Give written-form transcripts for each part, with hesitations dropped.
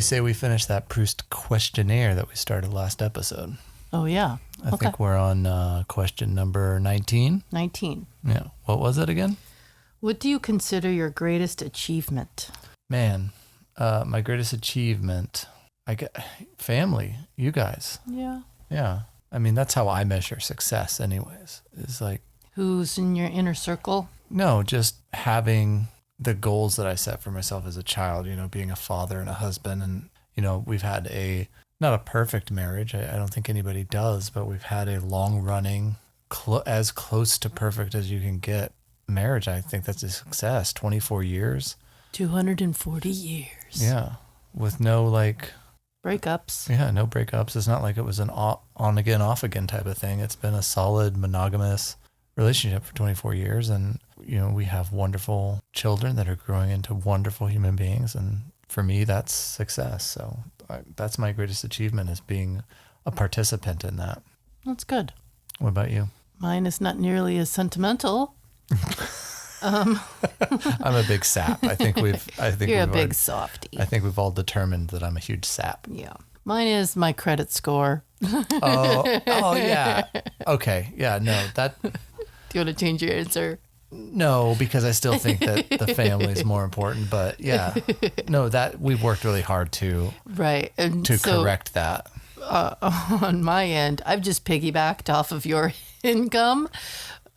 say we finish that Proust Questionnaire that we started last episode? Oh, yeah. I think we're on question number 19. 19. Yeah. What was it again? What do you consider your greatest achievement? Man, my greatest achievement, I get family, you guys. Yeah. Yeah. I mean, that's how I measure success anyways. Is like, who's in your inner circle? No, just having the goals that I set for myself as a child, being a father and a husband. And, we've had not a perfect marriage. I don't think anybody does, but we've had a long running, as close to perfect as you can get marriage. I think that's a success. 24 years. 240 years. Yeah. With no breakups. Yeah, no breakups. It's not like it was an on again, off again type of thing. It's been a solid monogamous relationship for 24 years. And, we have wonderful children that are growing into wonderful human beings. And for me, that's success. So that's my greatest achievement, is being a participant in that. That's good. What about you? Mine is not nearly as sentimental. I'm a big sap. I think you're a big softie. I think we've all determined that I'm a huge sap. Yeah. Mine is my credit score. Oh yeah. Okay. Yeah. No. That. Do you want to change your answer? No, because I still think that the family is more important. But yeah, no, that we've worked really hard to correct that. On my end, I've just piggybacked off of your income.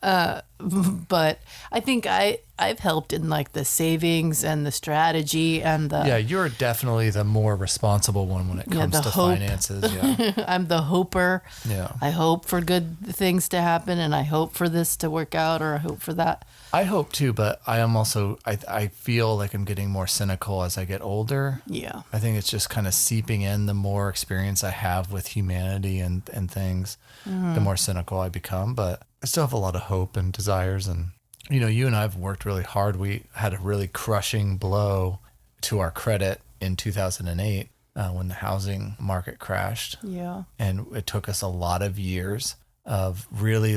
But I think I've helped in the savings and the strategy and the... Yeah, you're definitely the more responsible one when it comes to finances. Yeah. I'm the hoper. Yeah. I hope for good things to happen, and I hope for this to work out, or I hope for that. I hope too, but I am also, I feel like I'm getting more cynical as I get older. Yeah. I think it's just kind of seeping in. The more experience I have with humanity and things, the more cynical I become. But I still have a lot of hope and desires. And, you and I have worked really hard. We had a really crushing blow to our credit in 2008 when the housing market crashed. Yeah. And it took us a lot of years of really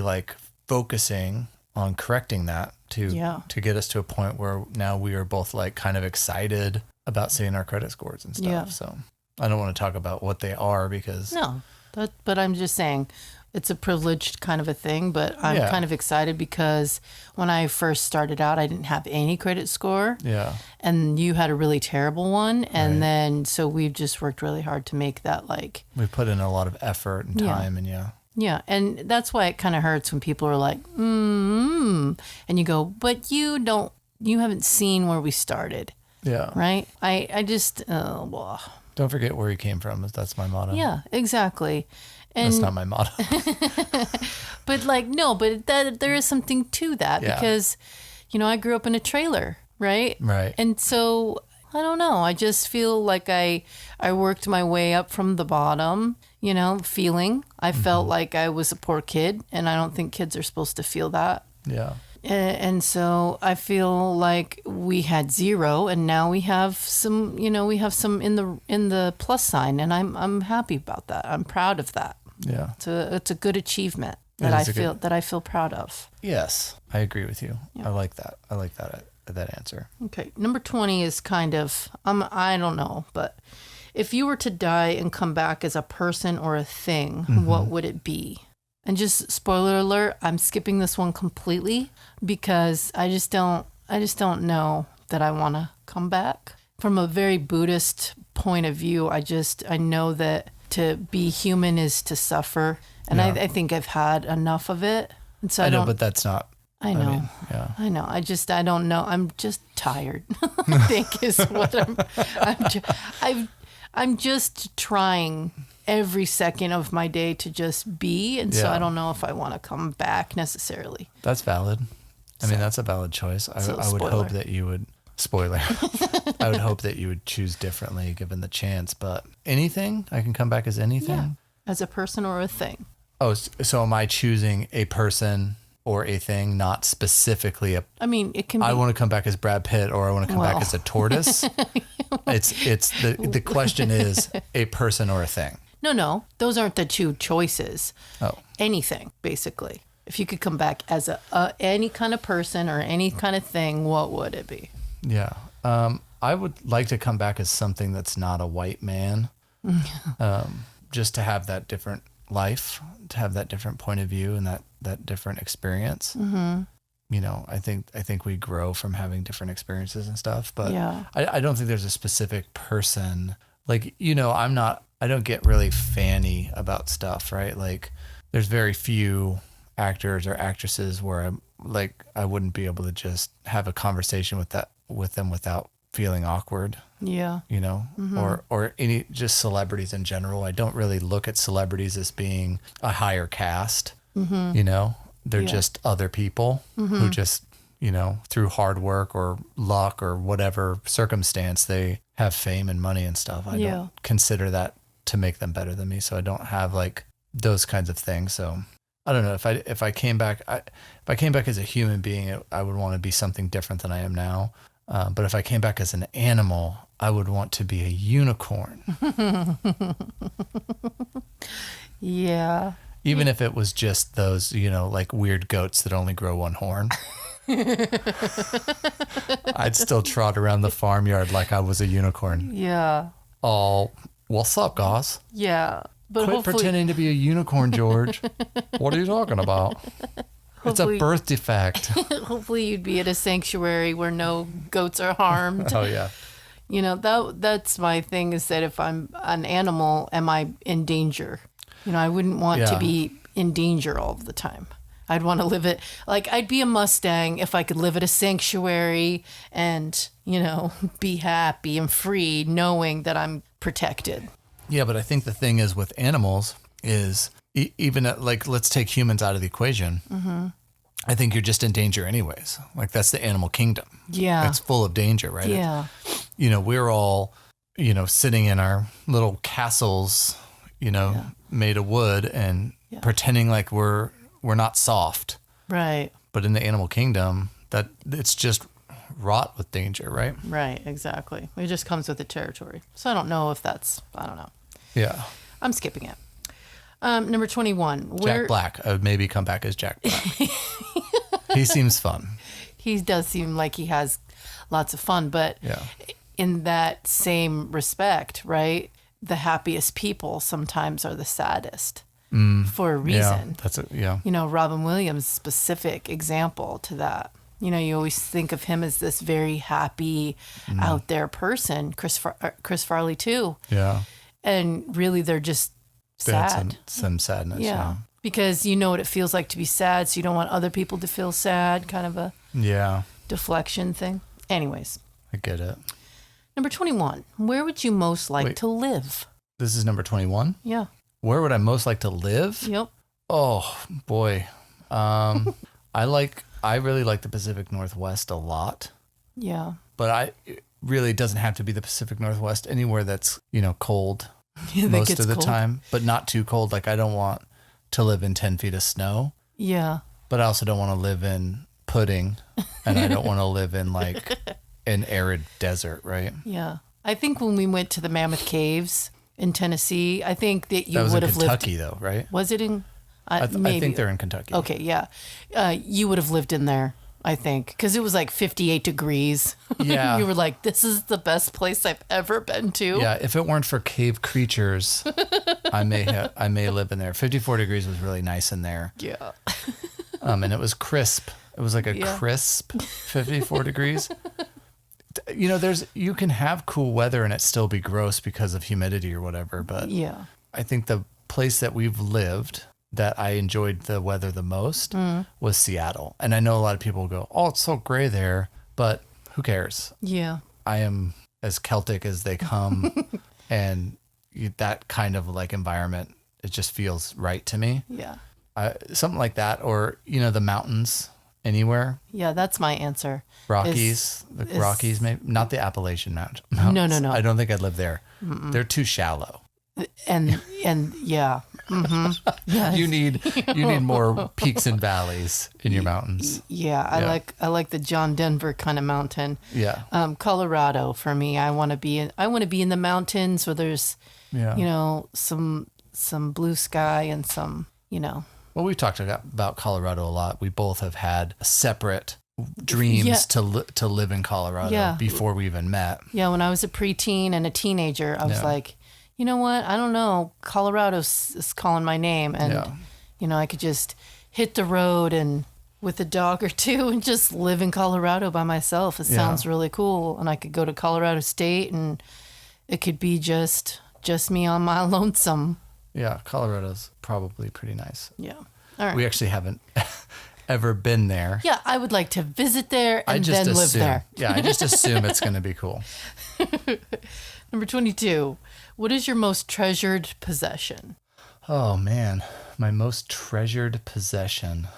focusing on correcting that to get us to a point where now we are both kind of excited about seeing our credit scores and stuff. Yeah. So I don't want to talk about what they are because... No, but I'm just saying it's a privileged kind of a thing, but I'm kind of excited because when I first started out, I didn't have any credit score. Yeah. And you had a really terrible one. And then, so we've just worked really hard to make that we put in a lot of effort and time and Yeah, and that's why it kind of hurts when people are like, and you go, but you haven't seen where we started. Yeah. Right? I just, well. Don't forget where you came from. That's my motto. Yeah, exactly. And that's not my motto. But no, but there is something to that because, I grew up in a trailer, right? Right. And so, I don't know. I just feel like I worked my way up from the bottom, feeling. I felt like I was a poor kid, and I don't think kids are supposed to feel that. Yeah. And so I feel like we had zero, and now we have some, we have some in the plus sign, and I'm happy about that. I'm proud of that. Yeah. It's a good achievement that I feel proud of. Yes, I agree with you. Yeah. I like that. I like that answer. Okay. Number 20 is kind of, I don't know, but if you were to die and come back as a person or a thing, what would it be? And just spoiler alert, I'm skipping this one completely because I just don't know that I want to come back. From a very Buddhist point of view, I know that to be human is to suffer. And I think I've had enough of it. And so I know, but that's not. I know. I know. I don't know. I'm just tired. I think is what I'm just trying every second of my day to just be. And so I don't know if I want to come back necessarily. That's valid. I mean, that's a valid choice. I would hope that you would, spoiler, I would hope that you would choose differently given the chance. But anything? I can come back as anything? Yeah. As a person or a thing. Oh, so am I choosing a person or a thing, not specifically a... I mean, it can be... I want to come back as Brad Pitt or I want to come back as a tortoise. The question is a person or a thing. No. Those aren't the two choices. Oh. Anything, basically. If you could come back as any kind of person or any kind of thing, what would it be? Yeah. I would like to come back as something that's not a white man, just to have that different life, to have that different point of view and that different experience. Mm-hmm. You know, I think we grow from having different experiences and stuff, but I don't think there's a specific person. Like, you know, I don't get really fanny about stuff, right? Like, there's very few actors or actresses where I'm like, I wouldn't be able to just have a conversation with them without feeling awkward. Yeah. You know, or any just celebrities in general. I don't really look at celebrities as being a higher caste. Mm-hmm. You know, they're just other people who just, you know, through hard work or luck or whatever circumstance, they have fame and money and stuff. I don't consider that to make them better than me. So I don't have like those kinds of things. So I don't know if I came back, if I came back as a human being, I would want to be something different than I am now. But if I came back as an animal, I would want to be a unicorn. Yeah. Even if it was just those, you know, like weird goats that only grow one horn. I'd still trot around the farmyard like I was a unicorn. Yeah. Oh, what's up, guys? Yeah. But quit pretending to be a unicorn, George. What are you talking about? It's a birth defect. Hopefully you'd be at a sanctuary where no goats are harmed. Oh, yeah. You know, that's my thing, is that if I'm an animal, am I in danger? You know, I wouldn't want to be in danger all of the time. I'd want to live it, like, I'd be a Mustang if I could live at a sanctuary and, you know, be happy and free knowing that I'm protected. Yeah, but I think the thing is with animals is even like, let's take humans out of the equation. Mm-hmm. I think you're just in danger anyways. Like, that's the animal kingdom. Yeah. It's full of danger, right? Yeah. You know, we're all, you know, sitting in our little castles, you know, made of wood and pretending like we're not soft. Right. But in the animal kingdom, that it's just wrought with danger, right? Right, exactly. It just comes with the territory. So I don't know if I don't know. Yeah. I'm skipping it. Number 21. Jack Black. I would maybe come back as Jack Black. He seems fun. He does seem like he has lots of fun, but in that same respect, right? The happiest people sometimes are the saddest for a reason. Yeah, that's it. Yeah. You know, Robin Williams, specific example to that. You know, you always think of him as this very happy, out there person. Chris Farley too. Yeah. And really, they're just sad. Some sadness. Yeah. Because you know what it feels like to be sad, so you don't want other people to feel sad. Kind of a deflection thing. Anyways, I get it. Number 21. Where would you most like to live? This is number 21? Yeah. Where would I most like to live? Yep. Oh, boy. I really like the Pacific Northwest a lot. Yeah. But it really doesn't have to be the Pacific Northwest. Anywhere that's, you know, cold most of the time, but not too cold. Like, I don't want to live in 10 feet of snow. Yeah. But I also don't want to live in pudding, and I don't want to live in like an arid desert, right? Yeah. I think when we went to the Mammoth Caves in Tennessee, I think that you would have lived. That was in Kentucky, though, right? Was it in? I think they're in Kentucky. Okay, yeah. You would have lived in there, I think, because it was like 58 degrees. Yeah. You were like, this is the best place I've ever been to. Yeah, if it weren't for cave creatures, I may live in there. 54 degrees was really nice in there. Yeah. And it was crisp. It was like a crisp 54 degrees. You know, you can have cool weather and it still be gross because of humidity or whatever, but I think the place that we've lived that I enjoyed the weather the most was Seattle. And I know a lot of people go, oh, it's so gray there, but who cares? Yeah. I am as Celtic as they come. And that kind of like environment, it just feels right to me. Yeah. Something like that, or, you know, the mountains anywhere. Yeah, that's my answer. Rockies, Rockies, maybe not the Appalachian Mountains. No. I don't think I'd live there. Mm-mm. They're too shallow. And yeah. Mm-hmm. Yes. You need more peaks and valleys in your mountains. Yeah, I like the John Denver kind of mountain. Yeah. Colorado for me. I want to be in the mountains where there's you know, some blue sky and some, you know. Well, we've talked about Colorado a lot. We both have had separate dreams Yeah. to live in Colorado Yeah. before we even met. Yeah, when I was a preteen and a teenager, I was Yeah. like, you know what? I don't know. Colorado is calling my name. And, Yeah. I could just hit the road and with a dog or two and just live in Colorado by myself. It sounds really cool. And I could go to Colorado State and it could be just me on my lonesome. Yeah, Colorado's probably pretty nice. Yeah. All right. We actually haven't ever been there. Yeah, I would like to visit there and then live assume, there. Yeah, I just assume it's going to be cool. Number 22. What is your most treasured possession? Oh man, my most treasured possession.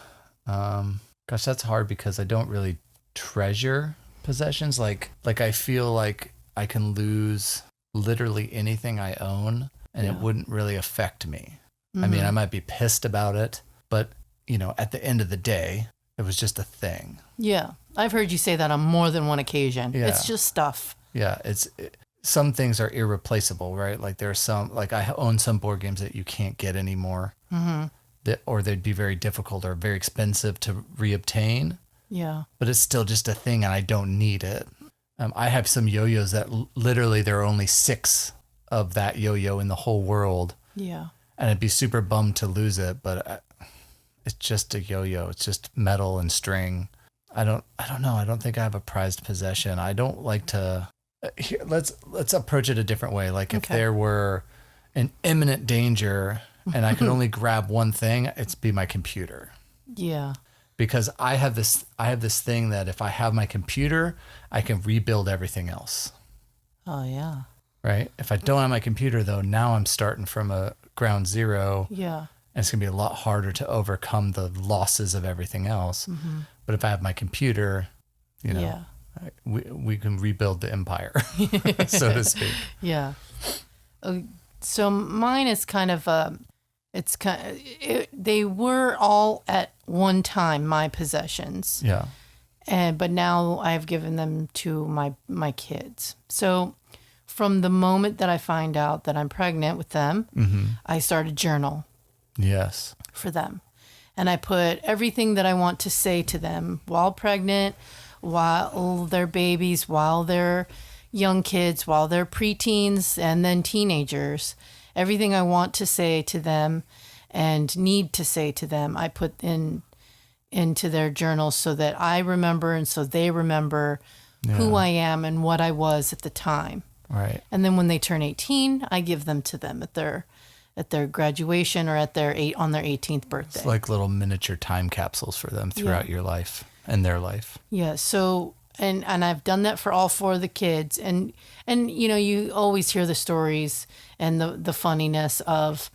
Gosh, that's hard because I don't really treasure possessions. Like I feel like I can lose literally anything I own and it wouldn't really affect me. I mean, I might be pissed about it, but at the end of the day, it was just a thing. Yeah, I've heard you say that on more than one occasion. Yeah. It's just stuff. Yeah, some things are irreplaceable, right? Like there's some, like I own some board games that you can't get anymore, or they'd be very difficult or very expensive to reobtain. Yeah. But it's still just a thing, and I don't need it. I have some yo-yos that literally there are only 6 of that yo-yo in the whole world, Yeah. and I'd be super bummed to lose it. But it's just a yo-yo. It's just metal and string. I don't know. I don't think I have a prized possession. I don't like to. Let's approach it a different way. Like if there were an imminent danger and I could only grab one thing, it'd be my computer. Yeah. Because I have this thing that if I have my computer, I can rebuild everything else. Oh, yeah. Right? If I don't have my computer though, now I'm starting from a ground zero. Yeah. And it's going to be a lot harder to overcome the losses of everything else. But if I have my computer, Yeah. we can rebuild the empire, so to speak. Yeah. So mine is kind of they were all at one time my possessions. Yeah. But now I've given them to my kids. So from the moment that I find out that I'm pregnant with them, I start a journal. Yes. For them. And I put everything that I want to say to them while pregnant, while they're babies, while they're young kids, while they're preteens and then teenagers. Everything I want to say to them and need to say to them, I put into their journals so that I remember and so they remember who I am and what I was at the time. Right. And then when they turn 18, I give them to them at their graduation or on their 18th birthday. It's like little miniature time capsules for them throughout your life and their life. Yeah. So, and I've done that for all 4 of the kids. And you always hear the stories and the funniness of,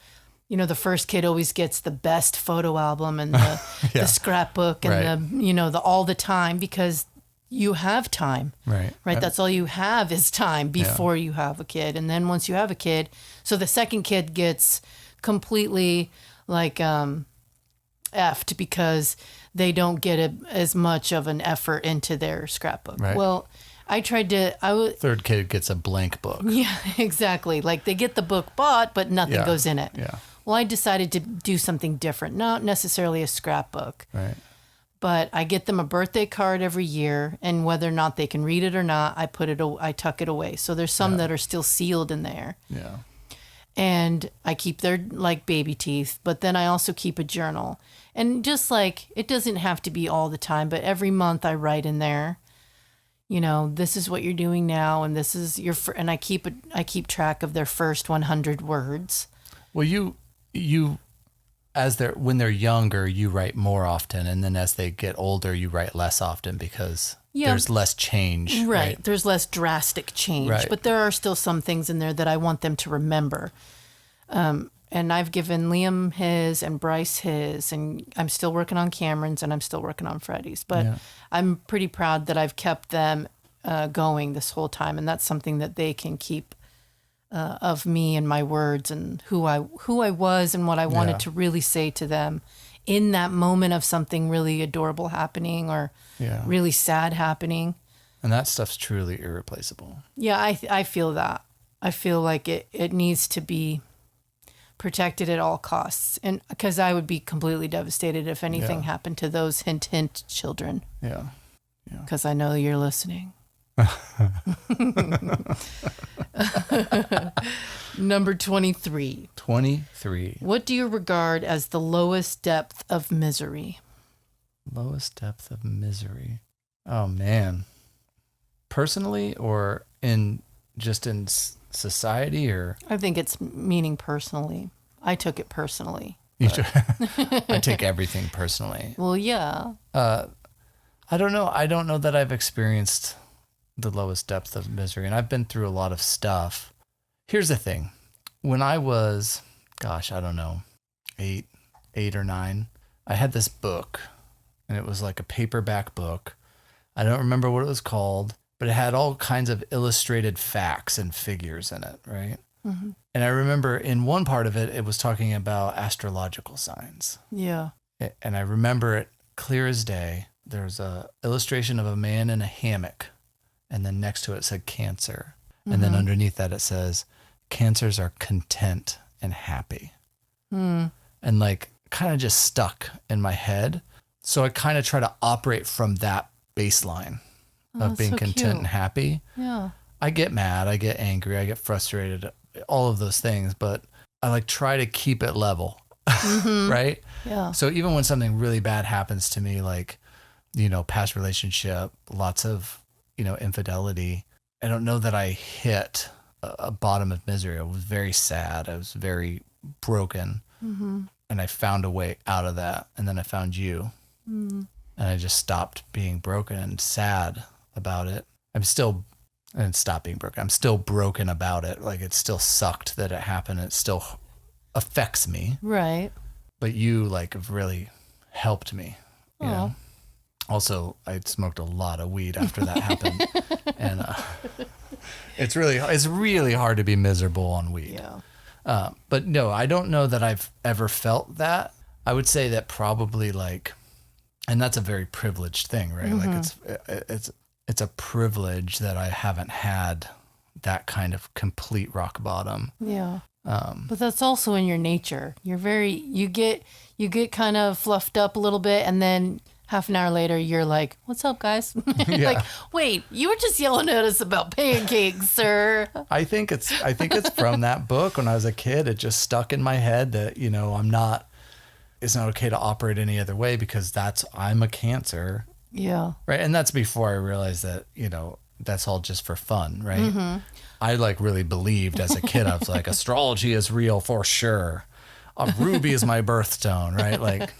the first kid always gets the best photo album and the scrapbook and the all the time because you have time. Right. That's all you have is time before you have a kid. And then once you have a kid, so the second kid gets completely like effed because they don't get as much of an effort into their scrapbook. Right. Well, Third kid gets a blank book. Yeah, exactly. Like they get the book bought, but nothing goes in it. Yeah. Well, I decided to do something different, not necessarily a scrapbook. Right. But I get them a birthday card every year, and whether or not they can read it or not, I tuck it away. So there's some that are still sealed in there. Yeah. And I keep their like baby teeth, but then I also keep a journal. And just like it doesn't have to be all the time, but every month I write in there, this is what you're doing now, and this is and I keep track of their first 100 words. Well, you when they're younger, you write more often, and then as they get older, you write less often because there's less change. Right. There's less drastic change, Right. but there are still some things in there that I want them to remember. And I've given Liam his and Bryce his, and I'm still working on Cameron's and I'm still working on Freddie's, but I'm pretty proud that I've kept them going this whole time. And that's something that they can keep of me and my words and who I was and what I wanted to really say to them in that moment of something really adorable happening or really sad happening. And that stuff's truly irreplaceable. Yeah, I feel that. I feel like it needs to be protected at all costs. And because I would be completely devastated if anything happened to those hint children. Yeah. Yeah. because I know you're listening. Number 23. 23. What do you regard as the lowest depth of misery? Lowest depth of misery. Oh, man. Personally or in society or? I think it's meaning personally. I took it personally. I take everything personally. Well, yeah. I don't know. I don't know that I've experienced the lowest depth of misery, and I've been through a lot of stuff. Here's the thing. When I was, I don't know, eight or nine, I had this book, and it was like a paperback book. I don't remember what it was called, but it had all kinds of illustrated facts and figures in it, right? Mm-hmm. And I remember in one part of it, it was talking about astrological signs. Yeah. And I remember it clear as day. There's a illustration of a man in a hammock, and then next to it said Cancer. Mm-hmm. And then underneath that it says, Cancers are content and happy. And like kind of just stuck in my head. So I kind of try to operate from that baseline of being so content cute. and happy. Yeah. I get mad, I get angry, I get frustrated, all of those things, but I like try to keep it level, right? Yeah. So even when something really bad happens to me, like, past relationship, lots of, infidelity, I don't know that I hit a bottom of misery. I was very sad. I was very broken. Mm-hmm. And I found a way out of that. And then I found you. Mm. And I just stopped being broken and sad about it. I didn't stop being broken. I'm still broken about it. Like it still sucked that it happened. It still affects me. Right. But you like have really helped me. You know? Also, I smoked a lot of weed after that happened. And it's really hard to be miserable on weed. Yeah. But no, I don't know that I've ever felt that. I would say that probably and that's a very privileged thing, right? Mm-hmm. Like it's a privilege that I haven't had that kind of complete rock bottom. Yeah. But that's also in your nature. You get kind of fluffed up a little bit, and then half an hour later, you're like, "What's up, guys?" Yeah. Like, wait, you were just yelling at us about pancakes, sir. I think it's from that book when I was a kid. It just stuck in my head that it's not okay to operate any other way because I'm a Cancer. Yeah. Right. And that's before I realized that, that's all just for fun. Right. Mm-hmm. I really believed as a kid, I was like, astrology is real for sure. A ruby is my birthstone. Right.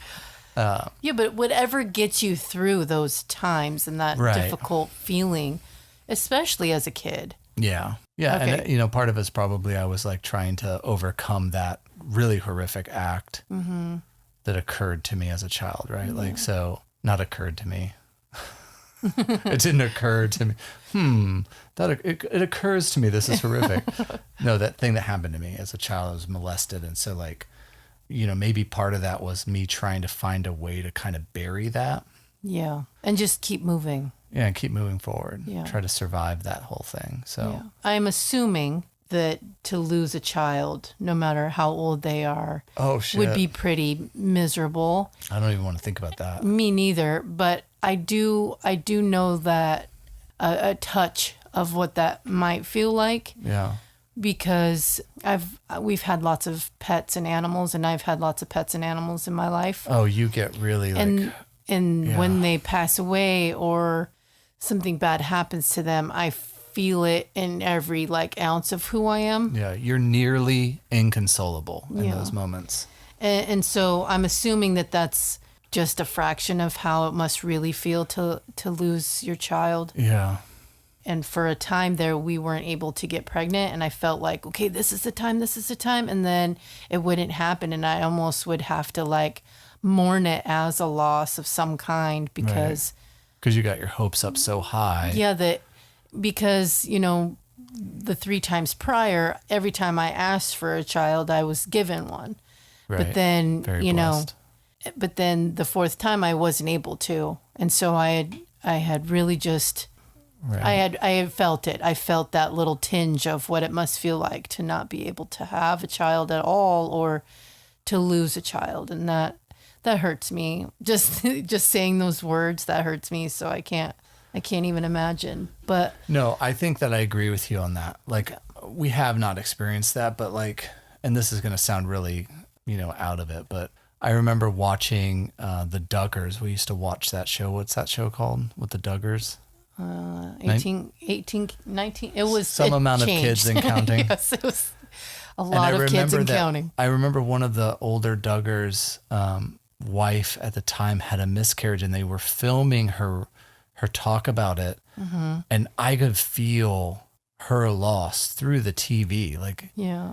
Yeah, but whatever gets you through those times and that difficult feeling, especially as a kid. Yeah. Yeah. Okay. And, part of it's probably I was trying to overcome that really horrific act that occurred to me as a child. Right. Yeah. Not occurred to me. It didn't occur to me. It occurs to me. This is horrific. No, that thing that happened to me as a child, I was molested. And so maybe part of that was me trying to find a way to kind of bury that. Yeah. And just keep moving. Yeah. And keep moving forward. Yeah. Try to survive that whole thing. So yeah. I'm assuming that to lose a child, no matter how old they are, would be pretty miserable. I don't even want to think about that. Me neither. But I do know that a touch of what that might feel like. Yeah. Because we've had lots of pets and animals, and I've had lots of pets and animals in my life. Oh, you get really and when they pass away or something bad happens to them, I feel it in every ounce of who I am. Yeah, you're nearly inconsolable in those moments. And so I'm assuming that that's just a fraction of how it must really feel to lose your child. Yeah. And for a time there, we weren't able to get pregnant. And I felt like, okay, this is the time. And then it wouldn't happen. And I almost would have to mourn it as a loss of some kind because... Because you got your hopes up so high. Yeah, because, the 3 times prior, every time I asked for a child, I was given one. Right. But then, very blessed. But then the 4th time I wasn't able to. And so I had really just... Right. I had felt it. I felt that little tinge of what it must feel like to not be able to have a child at all or to lose a child. And that hurts me. Just saying those words, that hurts me. So I can't I can't even imagine. But No, I think that I agree with you on that. Like, we have not experienced that, but like, and this is going to sound really, out of it, but I remember watching the Duggars. We used to watch that show. What's that show called with the Duggars? 18, 19. It was some amount changed. Of kids and counting. Yes, it was a lot of kids and counting. I remember one of the older Duggars' wife at the time had a miscarriage, and they were filming her talk about it, and I could feel her loss through the TV. Like,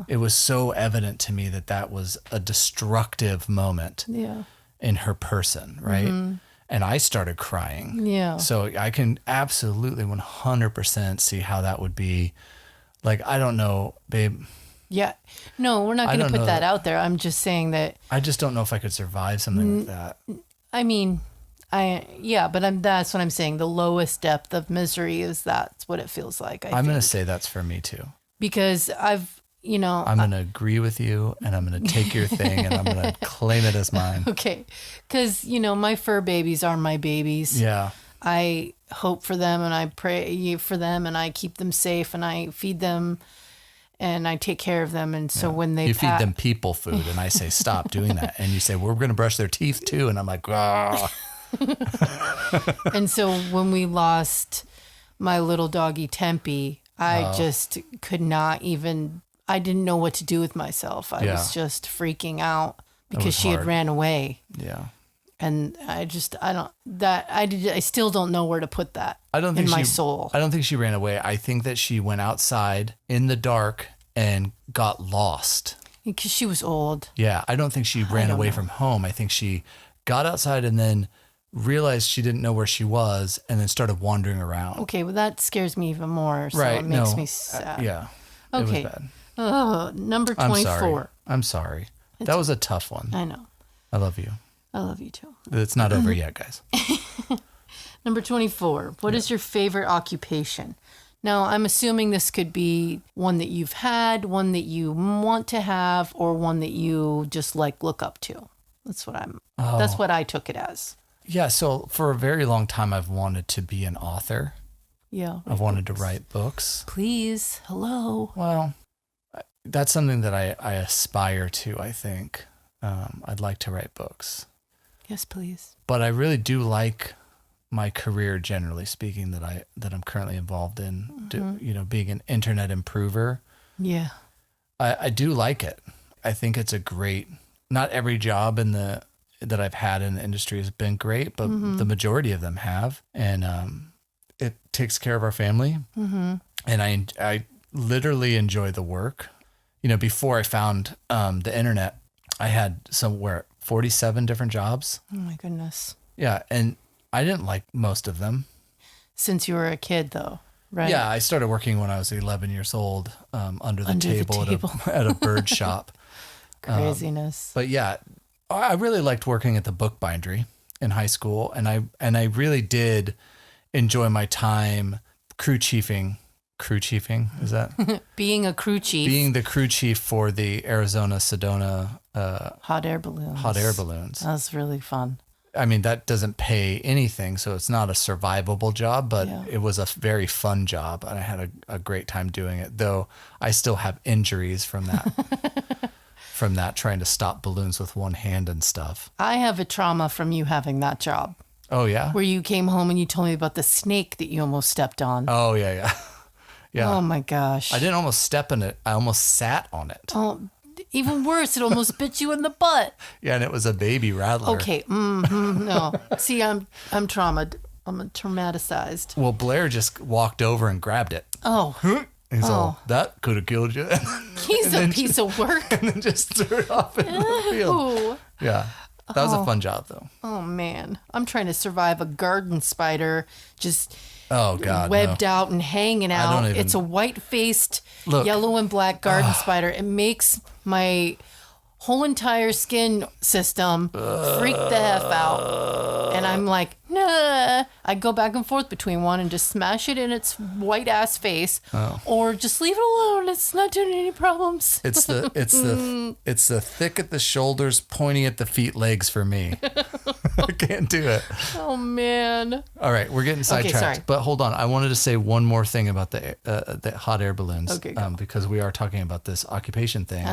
it was so evident to me that was a destructive moment in her person, right? And I started crying. Yeah. So I can absolutely 100% see how that would be. Like, I don't know, babe. Yeah. No, we're not going to put that out there. I'm just saying that. I just don't know if I could survive something like that. I mean, that's what I'm saying. The lowest depth of misery that's what it feels like. I'm going to say that's for me too. Because I'm going to agree with you, and I'm going to take your thing and I'm going to claim it as mine. Okay. Because, my fur babies are my babies. Yeah. I hope for them and I pray for them and I keep them safe and I feed them and I take care of them. And so when they feed them people food and I say, stop doing that. And you say, we're going to brush their teeth too. And I'm like, ah. And so when we lost my little doggy Tempe, I just could not even, I didn't know what to do with myself. I was just freaking out because she had ran away. Yeah. And I still don't know where to put that in my soul. I don't think she ran away. I think that she went outside in the dark and got lost. Because she was old. Yeah. I don't think she ran away from home. I think she got outside and then realized she didn't know where she was and then started wandering around. Okay. Well, that scares me even more. So it makes me sad. Yeah. Okay. It was bad. Number 24. I'm sorry. That was a tough one. I know. I love you. I love you too. It's not over yet, guys. Number 24. What is your favorite occupation? Now, I'm assuming this could be one that you've had, one that you want to have, or one that you just look up to. That's what I took it as. Yeah. So for a very long time, I've wanted to be an author. Yeah. I've wanted to write books. Please. Hello. Well, that's something that I aspire to, I think. I'd like to write books. Yes, please. But I really do like my career, generally speaking, that I'm currently involved in. Being an internet improver. Yeah. I do like it. I think it's a great. Not every job that I've had in the industry has been great, but the majority of them have, and it takes care of our family. And I literally enjoy the work. Before I found the internet, I had 47 different jobs. Oh my goodness. Yeah. And I didn't like most of them. Since you were a kid though, right? Yeah. I started working when I was 11 years old, under the table. At a bird shop. Craziness. But yeah, I really liked working at the book bindery in high school. And I really did enjoy my time crew chiefing. Is that? Being a crew chief. Being the crew chief for the Arizona Sedona hot air balloons. That was really fun. I mean, that doesn't pay anything, so it's not a survivable job, but it was a very fun job, and I had a great time doing it, though I still have injuries from that, trying to stop balloons with one hand and stuff. I have a trauma from you having that job. Oh, yeah? Where you came home and you told me about the snake that you almost stepped on. Oh, yeah. Yeah. Oh my gosh. I didn't almost step in it. I almost sat on it. Oh, even worse. It almost bit you in the butt. Yeah. And it was a baby rattler. Okay. No. See, I'm traumatized. Well, Blair just walked over and grabbed it. Oh. He's all, that could have killed you. He's a piece of work. And then just threw it off into the field. Yeah. That was a fun job though. Oh man. I'm trying to survive a garden spider just webbed out and hanging out. It's a white-faced, yellow and black garden spider. It makes my whole entire skin system freak the F out. And I'm like, nah. I go back and forth between wanting to smash it in its white-ass face or just leave it alone. It's not doing any problems. It's the thick at the shoulders, pointy at the feet, legs for me. I can't do it. Oh man. All right, we're getting sidetracked. sorry. But hold on, I wanted to say one more thing about the hot air balloons. Okay, go. Because we are talking about this occupation thing.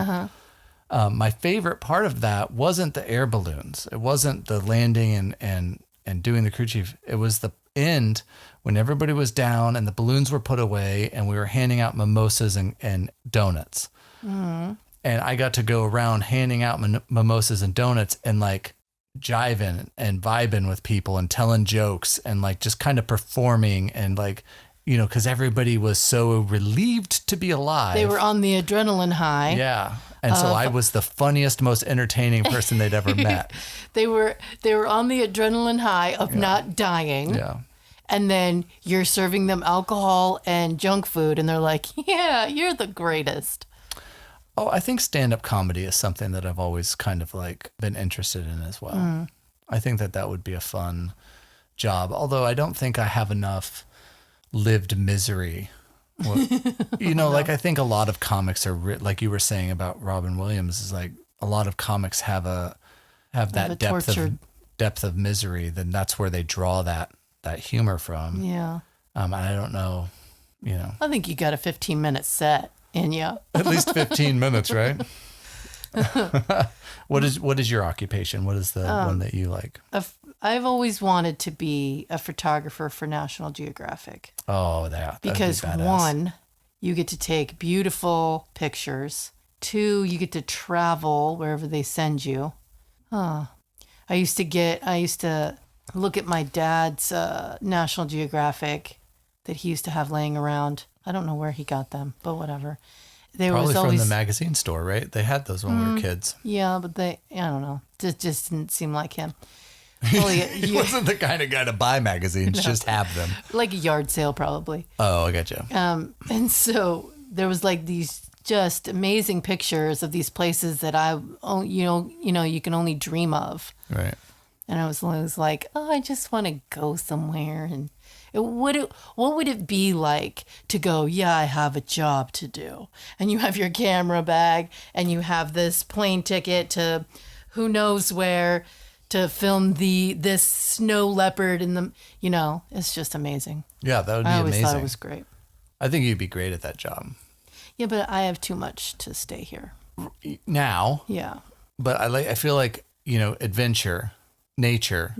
My favorite part of that wasn't the air balloons. It wasn't the landing and doing the crew chief. It was the end when everybody was down and the balloons were put away and we were handing out mimosas and donuts. And I got to go around handing out mimosas and donuts and like jiving and vibing with people and telling jokes and like just kind of performing and like, you know, because everybody was so relieved to be alive. They were on the adrenaline high. Yeah. And so I was the funniest, most entertaining person they'd ever met. They were on the adrenaline high of not dying. Yeah. And then you're serving them alcohol and junk food and they're like, yeah, you're the greatest. Oh, I think stand-up comedy is something that I've always kind of like been interested in as well. I think that would be a fun job. Although I don't think I have enough lived misery. Well, you know, like I think a lot of comics are like you were saying about Robin Williams is like a lot of comics have that depth of misery. Then that's where they draw that humor from. Yeah. And I don't know, you know. I think you got a 15-minute set in you. At least 15 minutes, right? What is your occupation? What is the one that you like? I've always wanted to be a photographer for National Geographic. Oh, that'd because be badass. 1, you get to take beautiful pictures. 2, you get to travel wherever they send you. I used to look at my dad's National Geographic that he used to have laying around. I don't know where he got them, but whatever. Probably from the magazine store, right? They had those when we were kids. Yeah, but I don't know. Just didn't seem like him. He wasn't the kind of guy to buy magazines, just have them. Like a yard sale, probably. Oh, I gotcha. And so there was like these just amazing pictures of these places that you can only dream of. Right. And I was always like, oh, I just want to go somewhere. And what would it be like to go, yeah, I have a job to do. And you have your camera bag and you have this plane ticket to who knows where to film this snow leopard in the, it's just amazing. Yeah, that would be amazing. I always thought it was great. I think you'd be great at that job. Yeah, but I have too much to stay here. Now. Yeah. But I feel like, adventure, nature,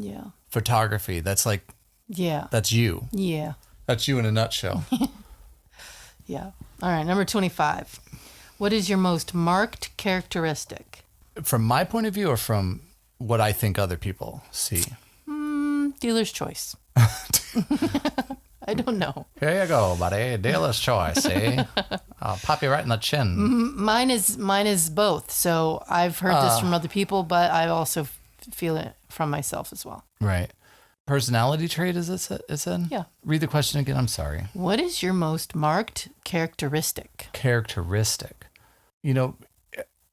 photography, that's like, that's you. Yeah. That's you in a nutshell. Yeah. All right. Number 25. What is your most marked characteristic? From my point of view or from what I think other people see? Dealer's choice. I don't know. Here you go, buddy. Dealer's choice, eh? I'll pop you right in the chin. Mine is both. So I've heard this from other people, but I also feel it from myself as well. Right. Personality trait is in? Yeah. Read the question again. I'm sorry. What is your most marked characteristic? Characteristic.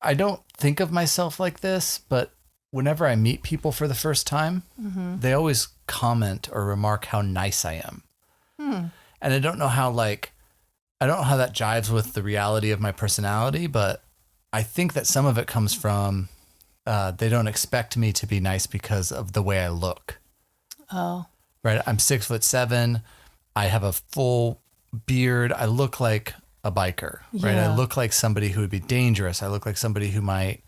I don't think of myself like this, but whenever I meet people for the first time, they always comment or remark how nice I am. And I don't know how that jives with the reality of my personality, but I think that some of it comes from they don't expect me to be nice because of the way I look. Oh. Right. I'm 6'7". I have a full beard. I look like a biker, right? Yeah. I look like somebody who would be dangerous. I look like somebody who might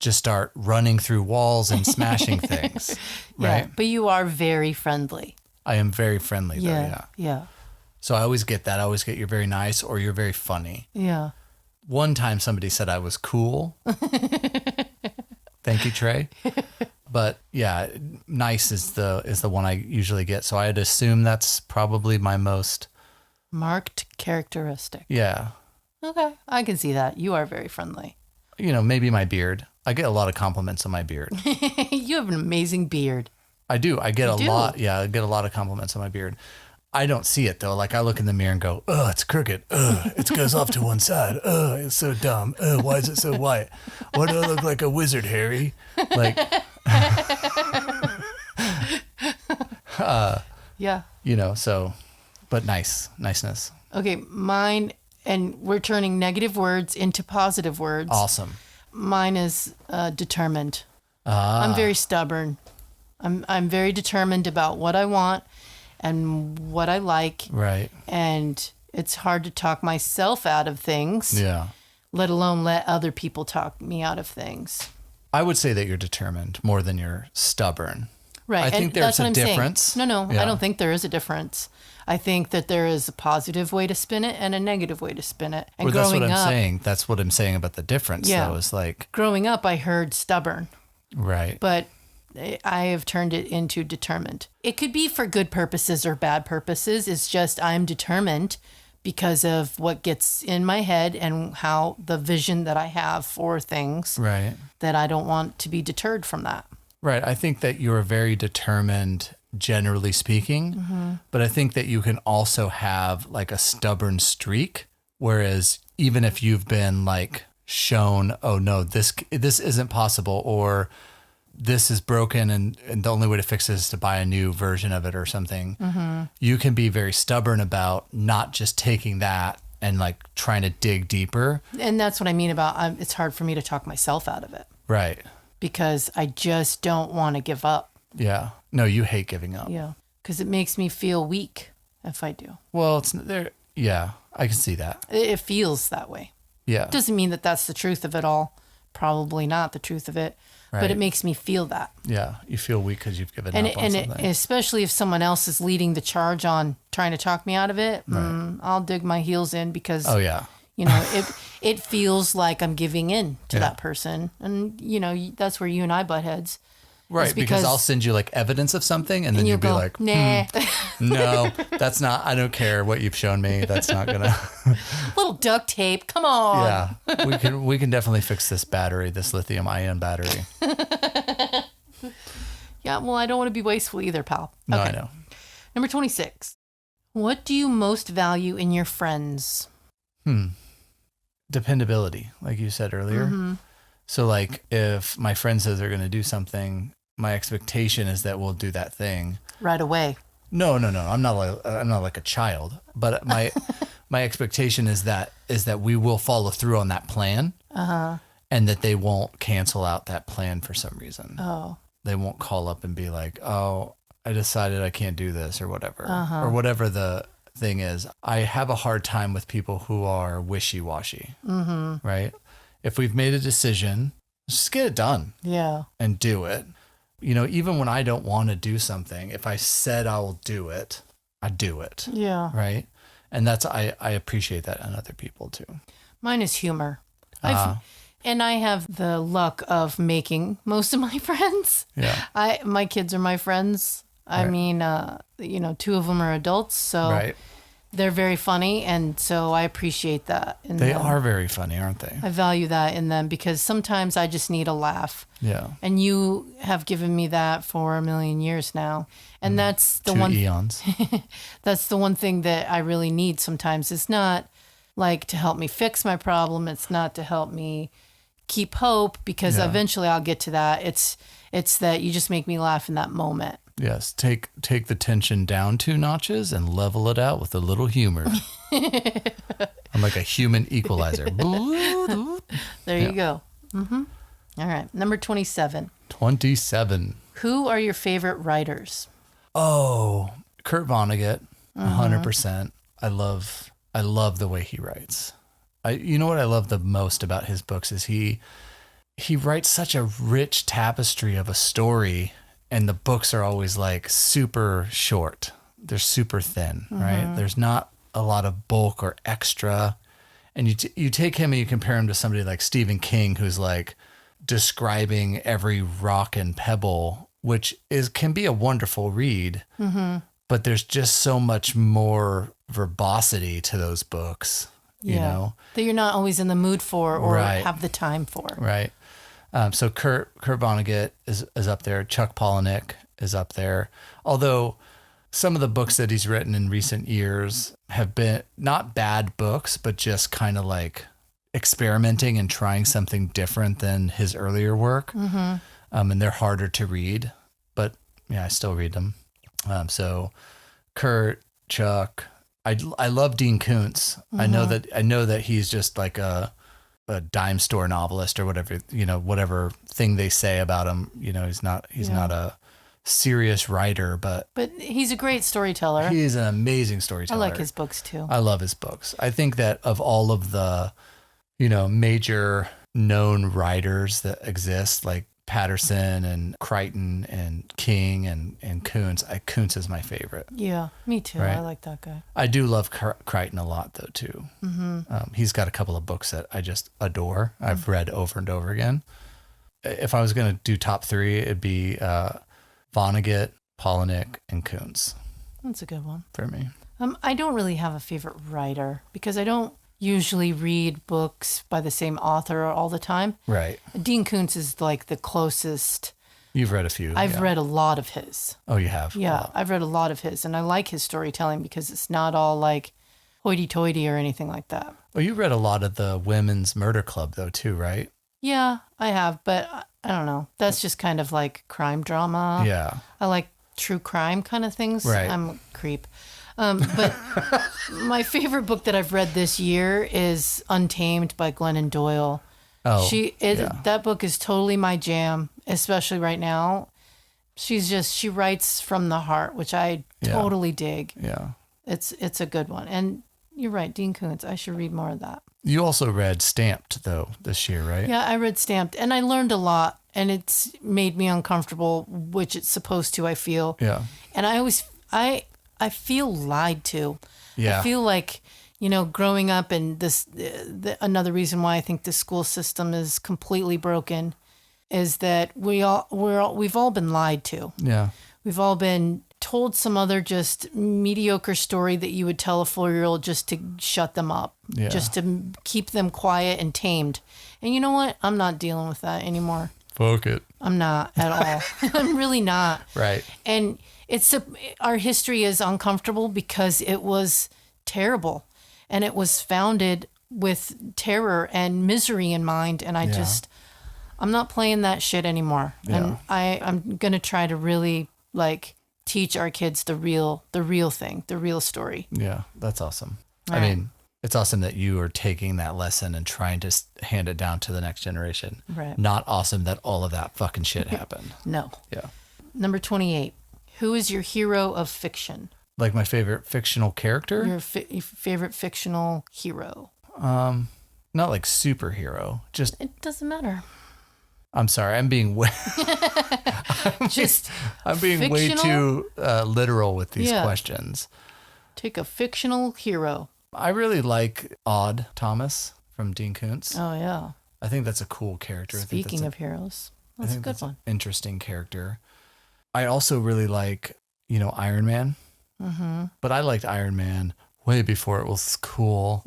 just start running through walls and smashing things. Yeah, right. But you are very friendly. I am very friendly though. Yeah. Yeah. So I always get that. I always get you're very nice or you're very funny. Yeah. One time somebody said I was cool. Thank you, Trey. But yeah, nice is the one I usually get. So I'd assume that's probably my most marked characteristic. Yeah. Okay. I can see that. You are very friendly. Maybe my beard. I get a lot of compliments on my beard. You have an amazing beard. I do. I get a lot. Yeah, I get a lot of compliments on my beard. I don't see it though. Like I look in the mirror and go, "Oh, it's crooked. It goes off to one side. Oh, it's so dumb. Why is it so white? Why do I look like a wizard, Harry?" Like, yeah. So, but niceness. Okay, mine, and we're turning negative words into positive words. Awesome. Mine is determined. I'm very stubborn. I'm very determined about what I want and what I like. Right. And it's hard to talk myself out of things. Yeah. Let alone let other people talk me out of things. I would say that you're determined more than you're stubborn. Right. I think there's a difference. Saying. No, I don't think there is a difference. I think that there is a positive way to spin it and a negative way to spin it. And that's what I'm saying. That's what I'm saying about the difference, though, is like... Growing up, I heard stubborn. Right. But I have turned it into determined. It could be for good purposes or bad purposes. It's just I'm determined because of what gets in my head and how the vision that I have for things. Right. That I don't want to be deterred from that. Right. I think that you're very determined, generally speaking, but I think that you can also have like a stubborn streak, whereas even if you've been like shown, oh no, this isn't possible, or this is broken and the only way to fix it is to buy a new version of it or something, you can be very stubborn about not just taking that and like trying to dig deeper. And that's what I mean about it's hard for me to talk myself out of it. Right. Because I just don't want to give up. Yeah. No, you hate giving up. Yeah. Because it makes me feel weak if I do. Well, it's there. Yeah, I can see that. It feels that way. Yeah. Doesn't mean that that's the truth of it all. Probably not the truth of it. Right. But it makes me feel that. Yeah. You feel weak because you've given up on something. Especially if someone else is leading the charge on trying to talk me out of it, I'll dig my heels in because... Oh, yeah. You know, it feels like I'm giving in to that person. And, you know, that's where you and I butt heads. Right, because I'll send you like evidence of something and then you'll be like, nah. No, that's not, I don't care what you've shown me. That's not going to. Little duct tape. Come on. Yeah, we can definitely fix this battery, this lithium ion battery. Yeah, well, I don't want to be wasteful either, pal. No, okay. I know. Number 26. What do you most value in your friends? Dependability, like you said earlier. So like if my friend says they're going to do something, my expectation is that we'll do that thing right away. No. I'm not like a child, but my expectation is that we will follow through on that plan, and that they won't cancel out that plan for some reason. Oh, they won't call up and be like, "Oh, I decided I can't do this," or whatever, or whatever the thing is. I have a hard time with people who are wishy-washy, right? If we've made a decision, just get it done. Yeah. And do it. You know, even when I don't want to do something, if I said I will do it, I do it. Yeah. Right? And that's, I appreciate that in other people too. Mine is humor. And I have the luck of making most of my friends. Yeah. My kids are my friends. I mean, you know, 2 of them are adults, so they're very funny, and so I appreciate that in them. They are very funny, aren't they? I value that in them because sometimes I just need a laugh. Yeah. And you have given me that for a million years now. And that's the 2 eons. That's the one thing that I really need sometimes. It's not like to help me fix my problem. It's not to help me keep hope, because eventually I'll get to that. It's that you just make me laugh in that moment. Yes, take the tension down 2 notches and level it out with a little humor. I'm like a human equalizer. There you go. All right, number 27. 27. Who are your favorite writers? Oh, Kurt Vonnegut, 100%. I love the way he writes. You know what I love the most about his books is he writes such a rich tapestry of a story. And the books are always like super short. They're super thin, right? There's not a lot of bulk or extra. And you take him and you compare him to somebody like Stephen King, who's like describing every rock and pebble, which can be a wonderful read. But there's just so much more verbosity to those books, you know? That you're not always in the mood for or have the time for. Right. So Kurt Vonnegut is up there. Chuck Palahniuk is up there. Although some of the books that he's written in recent years have been not bad books, but just kind of like experimenting and trying something different than his earlier work. And they're harder to read, but yeah, I still read them. So Kurt, Chuck, I love Dean Koontz. I know that he's just like a dime store novelist or whatever, you know, whatever thing they say about him, you know, he's not a serious writer, but he's a great storyteller. he's an amazing storyteller. I like his books too. I love his books. I think that of all of the, major known writers that exist, like Patterson and Crichton and King and Kuntz, Kuntz is my favorite. Yeah, me too. Right? I like that guy. I do love Crichton a lot, though, too. He's got a couple of books that I just adore. I've read over and over again. If I was going to do top three, it'd be Vonnegut, Palahniuk, and Kuntz. That's a good one. For me. I don't really have a favorite writer because I don't usually read books by the same author all the time. Right. Dean Kuntz is like the closest. You've read a few. I've read a lot of his. Oh, you have? Yeah, I've read a lot of his, and I like his storytelling because it's not all like hoity-toity or anything like that. Well, you read a lot of the Women's Murder Club, though, too, right? Yeah, I have, but I don't know. That's just kind of like crime drama. Yeah. I like true crime kind of things. Right. I'm a creep. But my favorite book that I've read this year is Untamed by Glennon Doyle. Oh, That book is totally my jam, especially right now. She writes from the heart, which I totally dig. Yeah. It's a good one. And you're right, Dean Koontz. I should read more of that. You also read Stamped, though, this year, right? Yeah, I read Stamped, and I learned a lot, and it's made me uncomfortable, which it's supposed to, I feel. Yeah. And I feel lied to. Yeah. I feel like, growing up, and another reason why I think the school system is completely broken is that we've all been lied to. Yeah. We've all been told some other just mediocre story that you would tell a 4-year-old just to shut them up, just to keep them quiet and tamed. And you know what? I'm not dealing with that anymore. Fuck it. I'm not at all. I'm really not. Right. And our history is uncomfortable because it was terrible, and it was founded with terror and misery in mind. And I'm not playing that shit anymore. Yeah. And I'm going to try to really teach our kids the real thing, the real story. Yeah. That's awesome. All I right. mean, it's awesome that you are taking that lesson and trying to hand it down to the next generation. Right. Not awesome that all of that fucking shit happened. No. Yeah. Number 28. Who is your hero of fiction? Like my favorite fictional character? Your favorite fictional hero? Not like superhero. Just, It doesn't matter. I'm sorry. I'm being way, Just I'm being way fictional? too literal with these Yeah. questions. Take a fictional hero. I really like Odd Thomas from Dean Koontz. Oh, yeah. I think that's a cool character. Speaking of heroes, that's a good one. Interesting character. I also really like, Iron Man. Mm-hmm. But I liked Iron Man way before it was cool.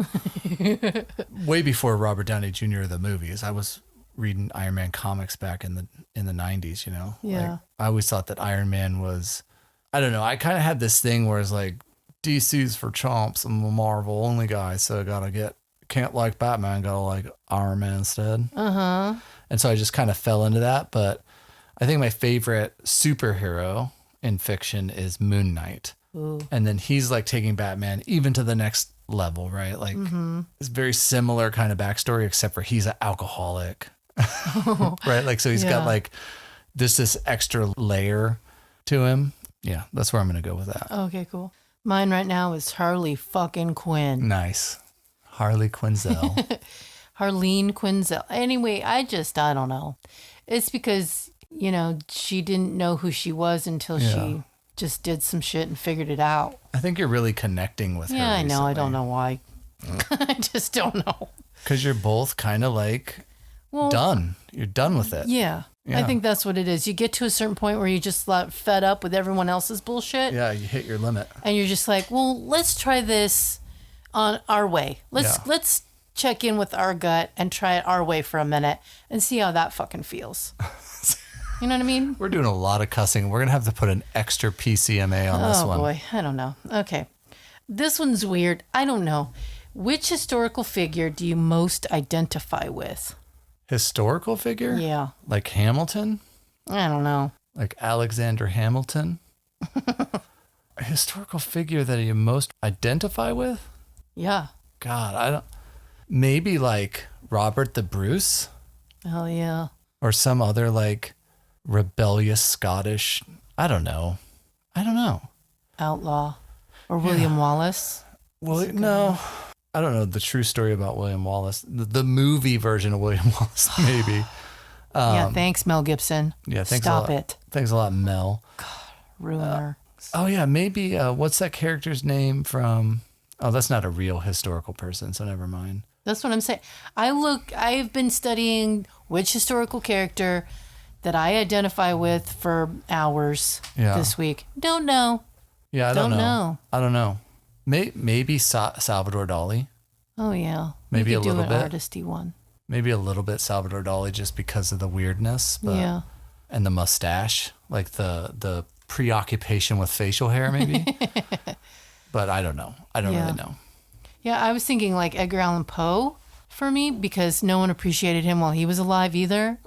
Way before Robert Downey Jr. the movies. I was reading Iron Man comics back in the 90s, Yeah. I always thought that Iron Man was, I don't know. I kind of had this thing where it's like, DC's for chomps. I'm a Marvel only guy, so can't like Batman, gotta like Iron Man instead. Uh-huh. And so I just kind of fell into that. But I think my favorite superhero in fiction is Moon Knight. Ooh. And then he's like taking Batman even to the next level, right? Like it's very similar kind of backstory, except for he's an alcoholic, right? Like, so he's got like this extra layer to him. Yeah, that's where I'm going to go with that. Okay, cool. Mine right now is Harley fucking Quinn. Nice. Harley Quinzel. Harleen Quinzel. Anyway, I don't know. It's because, she didn't know who she was until she just did some shit and figured it out. I think you're really connecting with her. Yeah, I know. I recently. don't know why. I just don't know. Because you're both kind of like done. You're done with it. Yeah. I think that's what it is. You get to a certain point where you just fed up with everyone else's bullshit. Yeah, you hit your limit. And you're just like, well, let's try this on our way. Let's check in with our gut and try it our way for a minute and see how that fucking feels. You know what I mean? We're doing a lot of cussing. We're going to have to put an extra PCMA on this one. Oh, boy. I don't know. Okay. This one's weird. I don't know. Which historical figure do you most identify with? Historical figure? Yeah. Like Hamilton? I don't know. Like Alexander Hamilton? A historical figure that you most identify with? Yeah. God, I don't. Maybe like Robert the Bruce? Hell yeah. Or some other like rebellious Scottish I don't know. Outlaw. Or William Wallace. Well, no. I don't know the true story about William Wallace. The movie version of William Wallace, maybe. Yeah, thanks, Mel Gibson. Yeah, thanks Stop a lot. it. Thanks a lot, Mel. Ruiner. Oh, yeah, maybe, what's that character's name from? Oh, that's not a real historical person, so never mind. That's what I'm saying. I've been studying which historical character that I identify with for hours this week. Don't know. Yeah, I don't know. I don't know. Maybe Salvador Dali. Oh, yeah. Maybe you a could little do bit. an artisty one. Maybe a little bit Salvador Dali just because of the weirdness. But, yeah. And the mustache, like the preoccupation with facial hair, maybe. But I don't know. I don't really know. Yeah, I was thinking like Edgar Allan Poe for me because no one appreciated him while he was alive either.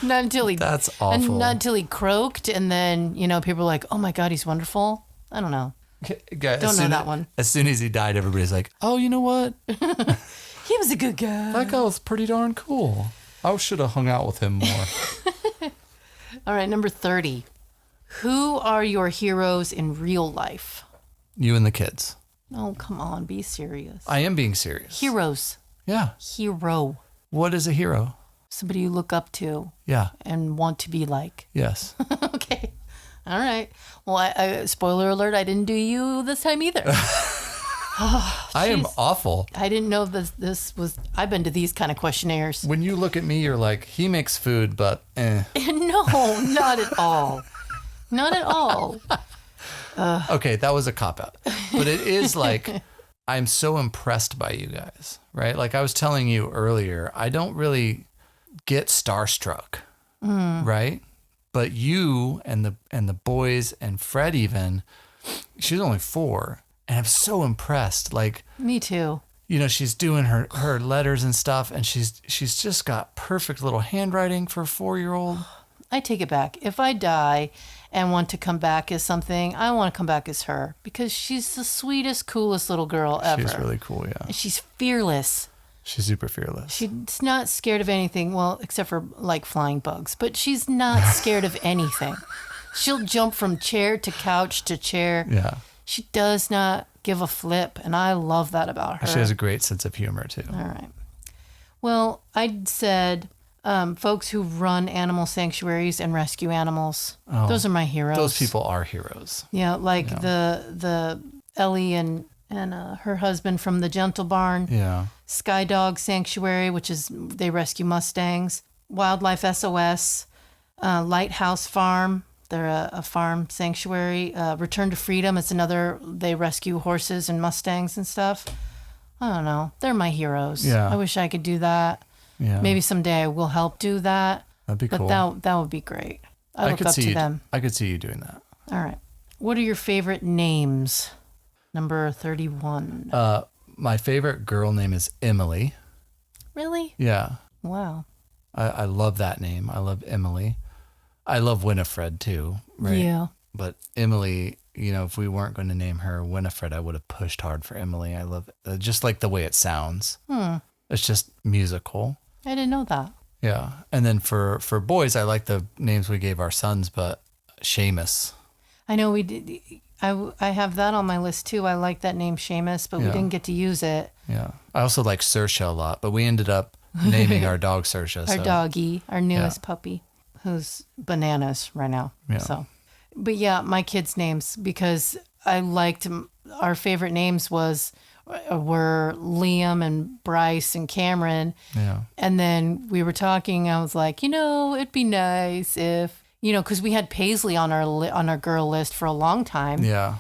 Not until he. That's awful. And not until he croaked, and then people were like, "Oh my God, he's wonderful." I don't know. Don't know that one. As soon as he died, everybody's like, "Oh, you know what? He was a good guy. That guy was pretty darn cool. I should have hung out with him more." All right, number 30. Who are your heroes in real life? You and the kids. Oh, come on, be serious. I am being serious. Heroes. Yeah. Hero. What is a hero? Somebody you look up to. Yeah. And want to be like. Yes. Okay. All right. Well, I spoiler alert, I didn't do you this time either. I am awful. I didn't know this was. I've been to these kind of questionnaires. When you look at me, you're like, he makes food, but eh. No, not at all. Not at all. Okay, that was a cop-out. But it is like, I'm so impressed by you guys, right? Like I was telling you earlier, I don't really get starstruck, right? But you and the boys and Fred even, she's only 4, and I'm so impressed. Like me too. She's doing her letters and stuff, and she's just got perfect little handwriting for a 4-year-old. I take it back. If I die and want to come back as something, I want to come back as her because she's the sweetest, coolest little girl ever. She's really cool, yeah. And she's fearless. She's super fearless. She's not scared of anything, well, except for like flying bugs, but she's not scared of anything. She'll jump from chair to couch to chair. Yeah. She does not give a flip, and I love that about her. She has a great sense of humor, too. All right. Well, I said folks who run animal sanctuaries and rescue animals. Oh, those are my heroes. Those people are heroes. Yeah, like the Ellie and her husband from the Gentle Barn. Yeah. Sky Dog Sanctuary, which is they rescue Mustangs. Wildlife SOS, Lighthouse Farm. They're a farm sanctuary. Return to Freedom. It's another. They rescue horses and Mustangs and stuff. I don't know. They're my heroes. Yeah. I wish I could do that. Yeah. Maybe someday I will help do that. That'd be cool. But that would be great. I look up to them. I could see you doing that. All right. What are your favorite names? Number 31. My favorite girl name is Emily. Really? Yeah. Wow. I love that name. I love Emily. I love Winifred too, right? Yeah. But Emily, if we weren't going to name her Winifred, I would have pushed hard for Emily. I love it. Just like the way it sounds. It's just musical. I didn't know that. Yeah. And then for boys, I like the names we gave our sons, but Seamus. I know we did. I have that on my list too. I like that name Seamus, but we didn't get to use it. Yeah. I also like Saoirse a lot, but we ended up naming our dog Saoirse. Our doggy, our newest puppy, who's bananas right now. Yeah. So, but yeah, my kids' names, because I liked our favorite names were Liam and Bryce and Cameron. Yeah. And then we were talking. I was like, it'd be nice if. Because we had Paisley on our girl list for a long time. Yeah.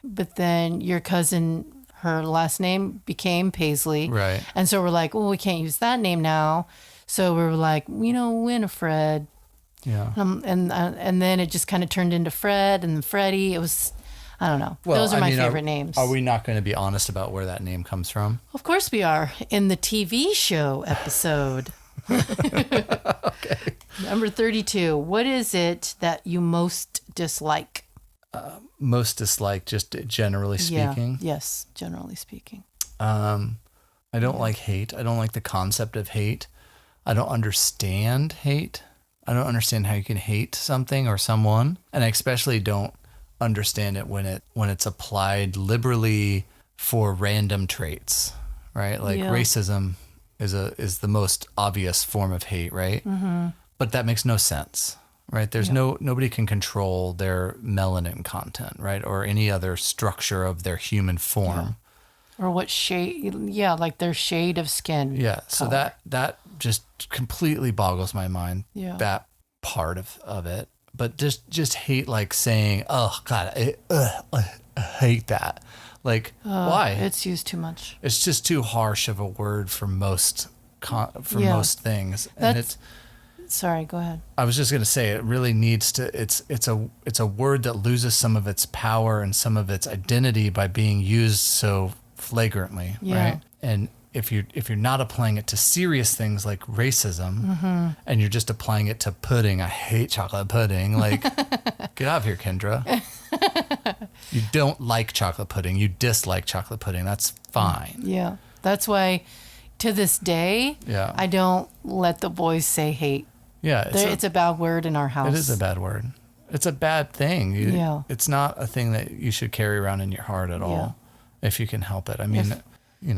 But then your cousin, her last name became Paisley. Right. And so we're like, well, we can't use that name now. So we were like, Winifred. Yeah. And then it just kind of turned into Fred and then Freddie. It was, I don't know. Well, those are my favorite names. Are we not going to be honest about where that name comes from? Of course we are. In the TV show episode. Okay. Number 32. What is it that you most dislike? Most dislike, just generally speaking. Yeah. Yes, generally speaking. I don't like hate. I don't like the concept of hate. I don't understand hate. I don't understand how you can hate something or someone. And I especially don't understand it when it's applied liberally for random traits, right? Like racism is the most obvious form of hate, right? But that makes no sense, right? There's nobody can control their melanin content, right? Or any other structure of their human form. Or what shade, like their shade of skin. Yeah, so that just completely boggles my mind, that part of it. But just hate, like saying, oh, God, I hate that. Like, why? It's used too much. It's just too harsh of a word for most things. And sorry, go ahead. I was just going to say, it really needs to, it's a word that loses some of its power and some of its identity by being used so flagrantly, right? And if you're not applying it to serious things like racism, and you're just applying it to pudding, I hate chocolate pudding. Like, get out of here, Kendra. You don't like chocolate pudding. You dislike chocolate pudding. That's fine. Yeah, that's why to this day, I don't let the boys say hate. Yeah, it's a bad word in our house. It is a bad word. It's a bad thing. It's not a thing that you should carry around in your heart at all, if you can help it. I mean,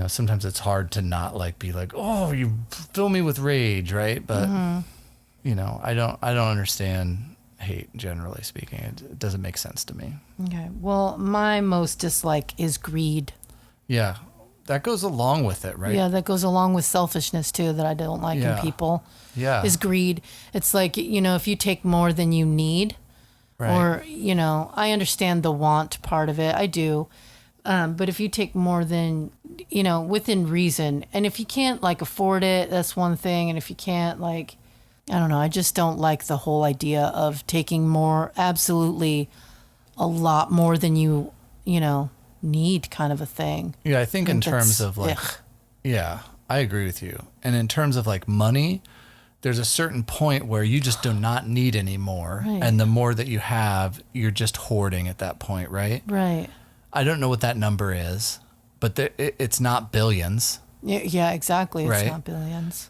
sometimes it's hard to not like be like, oh, you fill me with rage, right? But I don't understand hate, generally speaking. It doesn't make sense to me. Okay. Well, my most dislike is greed. Yeah. That goes along with it, right? Yeah, that goes along with selfishness too, that I don't like in people. Yeah. Is greed. It's like, if you take more than you need, or, I understand the want part of it. I do. But if you take more than, within reason, and if you can't like afford it, that's one thing. And if you can't like, I don't know, I just don't like the whole idea of taking more, absolutely a lot more than you need, kind of a thing. Yeah, I think in terms of like, I agree with you. And in terms of like money, there's a certain point where you just do not need any more. Right. And the more that you have, you're just hoarding at that point, right? Right. I don't know what that number is, but it's not billions. Yeah, exactly. It's right? not billions.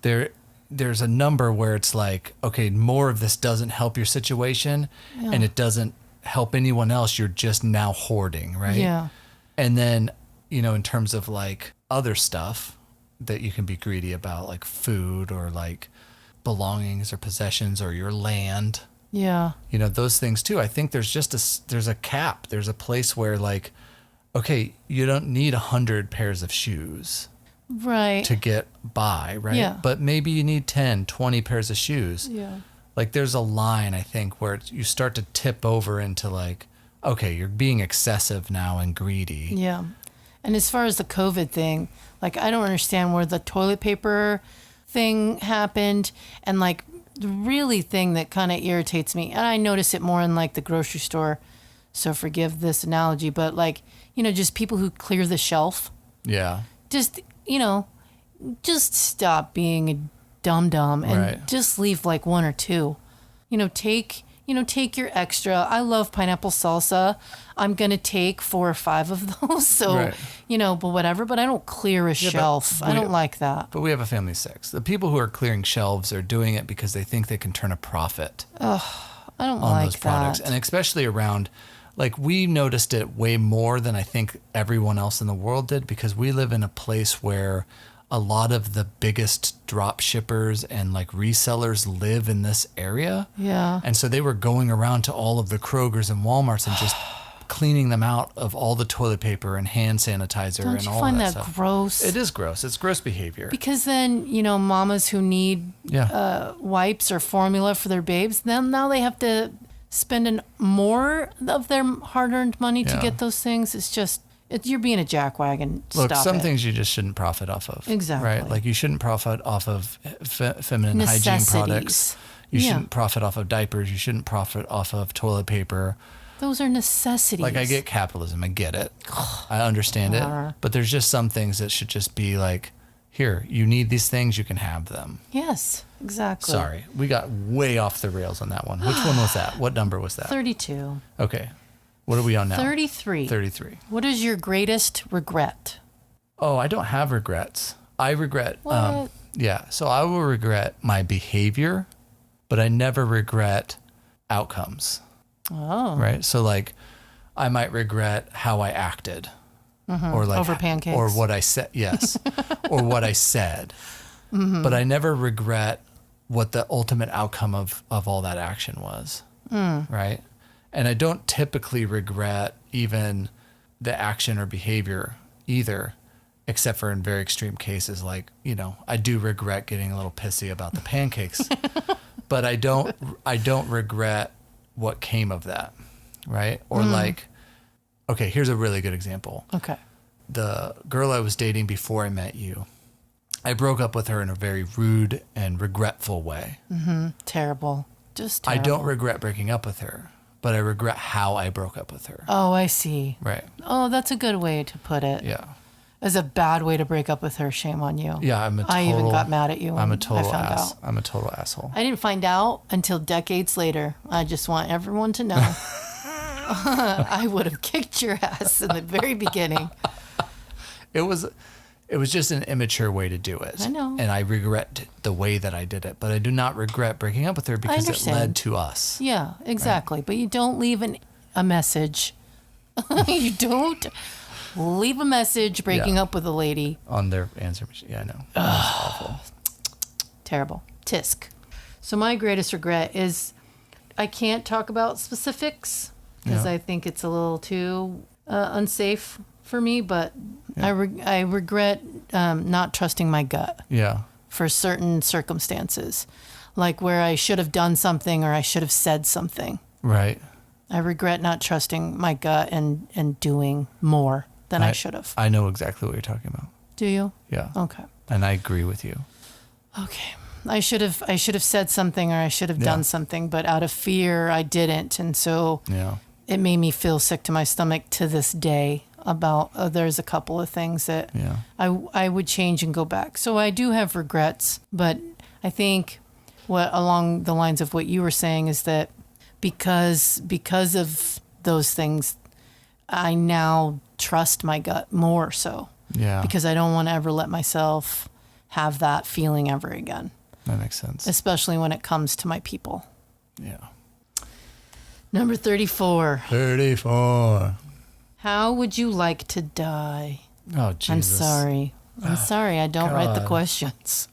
There's a number where it's like, okay, more of this doesn't help your situation, and it doesn't help anyone else. You're just now hoarding, right? Yeah. And then, in terms of like other stuff that you can be greedy about, like food or like belongings or possessions or your land. Yeah. Those things too. I think there's there's a cap. There's a place where like, okay, you don't need 100 pairs of shoes. Right. To get by, right? Yeah. But maybe you need 10, 20 pairs of shoes. Yeah. Like there's a line, I think, where you start to tip over into like, okay, you're being excessive now and greedy. Yeah. And as far as the COVID thing, like I don't understand where the toilet paper thing happened, and like the really thing that kind of irritates me, and I notice it more in like the grocery store, so forgive this analogy, but like, just people who clear the shelf. Yeah. Just, just stop being a dum-dum and just leave like one or two. Take your extra. I love pineapple salsa. I'm going to take 4 or 5 of those. So, but whatever. But I don't clear a shelf. I don't like that. But we have a family of 6. The people who are clearing shelves are doing it because they think they can turn a profit I don't on like those products. that. And especially around, like we noticed it way more than I think everyone else in the world did, because we live in a place where a lot of the biggest drop shippers and like resellers live in this area. Yeah. And so they were going around to all of the Krogers and Walmarts and just cleaning them out of all the toilet paper and hand sanitizer and all that stuff. Don't you find that gross? It is gross. It's gross behavior. Because then, mamas who need wipes or formula for their babes, then now they have to spend more of their hard-earned money to get those things. It's just... you're being a jackwagon. Look, Stop some it. things you just shouldn't profit off of. Exactly. Right? Like you shouldn't profit off of feminine hygiene products. You shouldn't profit off of diapers. You shouldn't profit off of toilet paper. Those are necessities. Like I get capitalism. I get it. I understand it. But there's just some things that should just be like, here, you need these things, you can have them. Yes, exactly. Sorry. We got way off the rails on that one. Which one was that? What number was that? 32. Okay. What are we on now? 33. 33. What is your greatest regret? Oh, I don't have regrets. I regret. What? So I will regret my behavior but I never regret outcomes. Oh. Right. So like I might regret how I acted or like Over pancakes. or what I said. Yes. or what I said. But I never regret what the ultimate outcome of all that action was. Right. And I don't typically regret even the action or behavior either, except for in very extreme cases. Like, you know, I do regret getting a little pissy about the pancakes, but I don't regret what came of that. Right. Or like, okay, here's a really good example. Okay. The girl I was dating before I met you, I broke up with her in a very rude and regretful way. Terrible. Just terrible. I don't regret breaking up with her, but I regret how I broke up with her. Oh, I see. Right. Oh, that's a good way to put it. Yeah. As a bad way to break up with her. Shame on you. Yeah, I even got mad at you when I'm a total I found ass. out. I'm a total asshole. I didn't find out until decades later. I just want everyone to know. I would have kicked your ass in the very beginning. It was just an immature way to do it. I know. And I regret the way that I did it, but I do not regret breaking up with her because it led to us. Yeah, exactly. Right. But you don't leave a message. You don't leave a message breaking up with a lady. On their answer machine. Yeah, I know. That's awful. Terrible. Tisk. So my greatest regret is I can't talk about specifics because I think it's a little too unsafe for me, but I regret not trusting my gut. Yeah. For certain circumstances, like where I should have done something or I should have said something. Right. I regret not trusting my gut and doing more than I should have. I know exactly what you're talking about. Do you? Yeah. Okay. And I agree with you. Okay. I should have said something or I should have done something, but out of fear I didn't, and so it made me feel sick to my stomach to this day. About there's a couple of things that I would change and go back. So I do have regrets, but I think what along the lines of what you were saying is that because of those things, I now trust my gut more so. Yeah. Because I don't want to ever let myself have that feeling ever again. That makes sense. Especially when it comes to my people. Yeah. Number 34. 34. How would you like to die? Oh, Jesus. I'm sorry. I don't write the questions.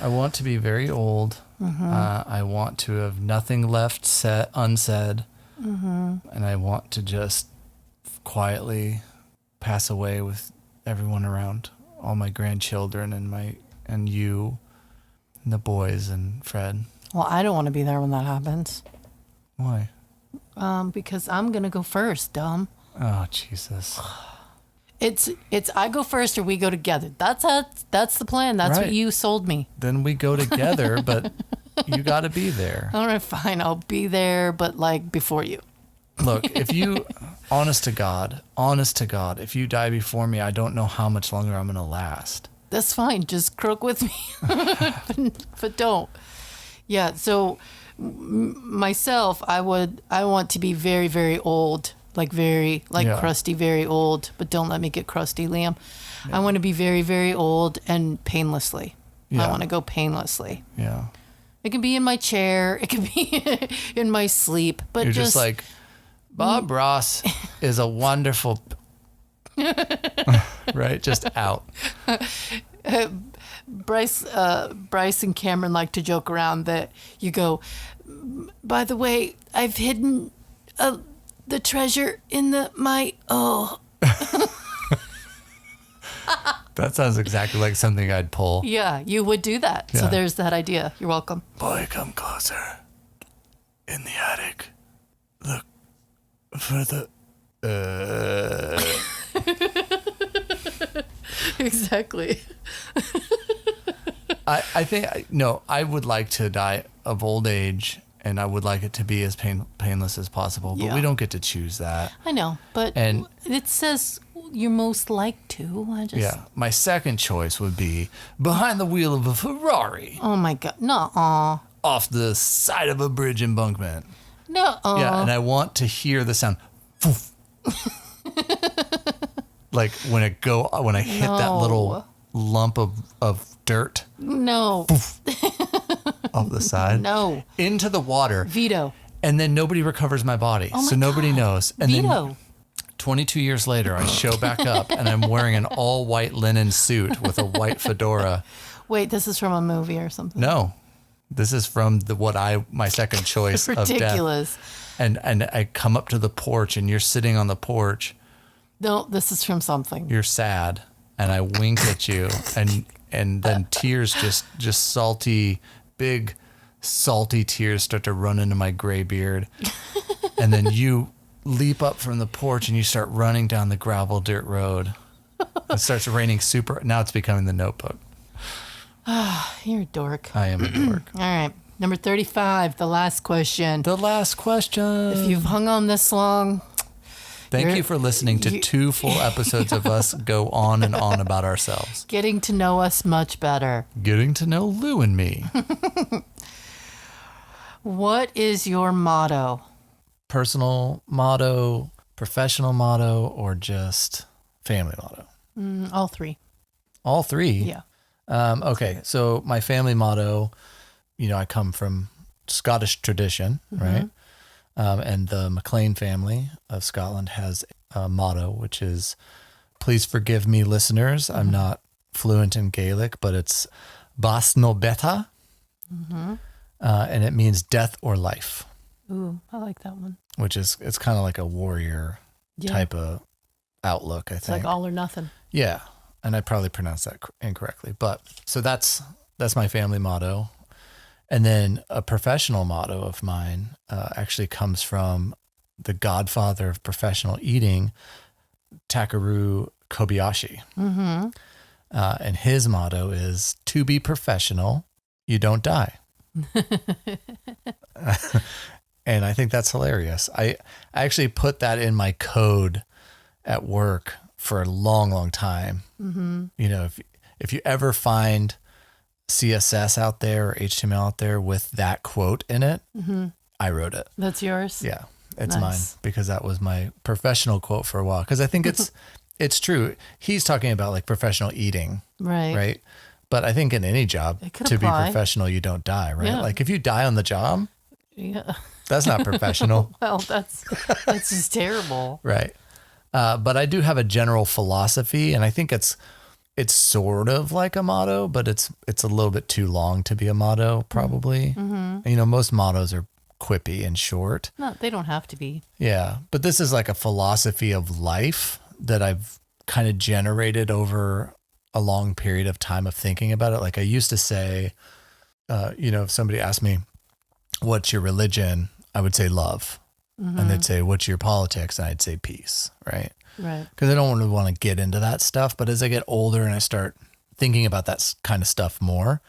I want to be very old. I want to have nothing left unsaid. And I want to just quietly pass away with everyone around, all my grandchildren and you and the boys and Fred. Well, I don't want to be there when that happens. Why? Because I'm gonna go first, dumb. Oh, Jesus. It's I go first or we go together. That's the plan. That's what you sold me. Then we go together, but you got to be there. All right, fine. I'll be there, but like before you. Look, if you, honest to God, if you die before me, I don't know how much longer I'm going to last. That's fine. Just croak with me, but don't. Yeah. So myself, I want to be very, very old, crusty, very old, but don't let me get crusty, Liam. Yeah. I want to be very, very old and painlessly. Yeah. I want to go painlessly. Yeah. It can be in my chair. It can be in my sleep, but you're just like, Bob Ross is a wonderful, right? Just out. Bryce and Cameron like to joke around that you go, by the way, I've hidden the treasure in my. That sounds exactly like something I'd pull. Yeah, you would do that. Yeah. So there's that idea. You're welcome. Boy, come closer. In the attic. Look for the... Exactly. I think, I would like to die of old age, and I would like it to be as painless as possible, but we don't get to choose that. I know, but it says you're most like to. My second choice would be behind the wheel of a Ferrari. Oh my God, nuh-uh. Off the side of a bridge embankment. Nuh-uh. Yeah, and I want to hear the sound. Like when I hit that little lump of dirt. No. off the side. No. Into the water. Veto. And then nobody recovers my body. Oh my so nobody God. knows. And Veto. then 22 years later, I show back up and I'm wearing an all white linen suit with a white fedora. Wait, this is from a movie or something? No, this is from my second choice of death. Ridiculous. And I come up to the porch and you're sitting on the porch. No, this is from something. You're sad. And I wink at you and then tears just salty, big salty tears start to run into my gray beard. And then you leap up from the porch and you start running down the gravel dirt road. It starts raining now it's becoming The Notebook. You're a dork. I am a dork. All right. Number 35, the last question. The last question. If you've hung on this long, Thank you for listening to 2 full episodes of us go on and on about ourselves. Getting to know us much better. Getting to know Lou and me. What is your motto? Personal motto, professional motto, or just family motto? All 3. All 3? Yeah. Okay, so my family motto, I come from Scottish tradition, right? And the MacLean family of Scotland has a motto, which is, please forgive me, listeners. I'm not fluent in Gaelic, but it's Bas no beta. And it means death or life. Ooh, I like that one. Which is, it's kind of like a warrior type of outlook, I think. It's like all or nothing. Yeah. And I probably pronounced that incorrectly. But so that's my family motto. And then a professional motto of mine actually comes from the godfather of professional eating, Takeru Kobayashi. And his motto is, to be professional, you don't die. And I think that's hilarious. I actually put that in my code at work for a long, long time. If you ever find CSS out there or HTML out there with that quote in it, I wrote it. That's yours? Yeah, it's Nice. mine because that was my professional quote for a while. Because I think it's true. He's talking about like professional eating, right? But I think in any job, to be professional, you don't die, right? Yeah. Like if you die on the job, Yeah. that's not professional, Well, that's just terrible. right? But I do have a general philosophy, and I think it's sort of like a motto, but it's a little bit too long to be a motto, probably. Most mottos are quippy and short. No, they don't have to be. Yeah, but this is like a philosophy of life that I've kind of generated over a long period of time of thinking about it. Like I used to say, if somebody asked me, what's your religion? I would say love. And they'd say, what's your politics? And I'd say peace, right? Right. Because I don't really want to get into that stuff. But as I get older and I start thinking about that kind of stuff more,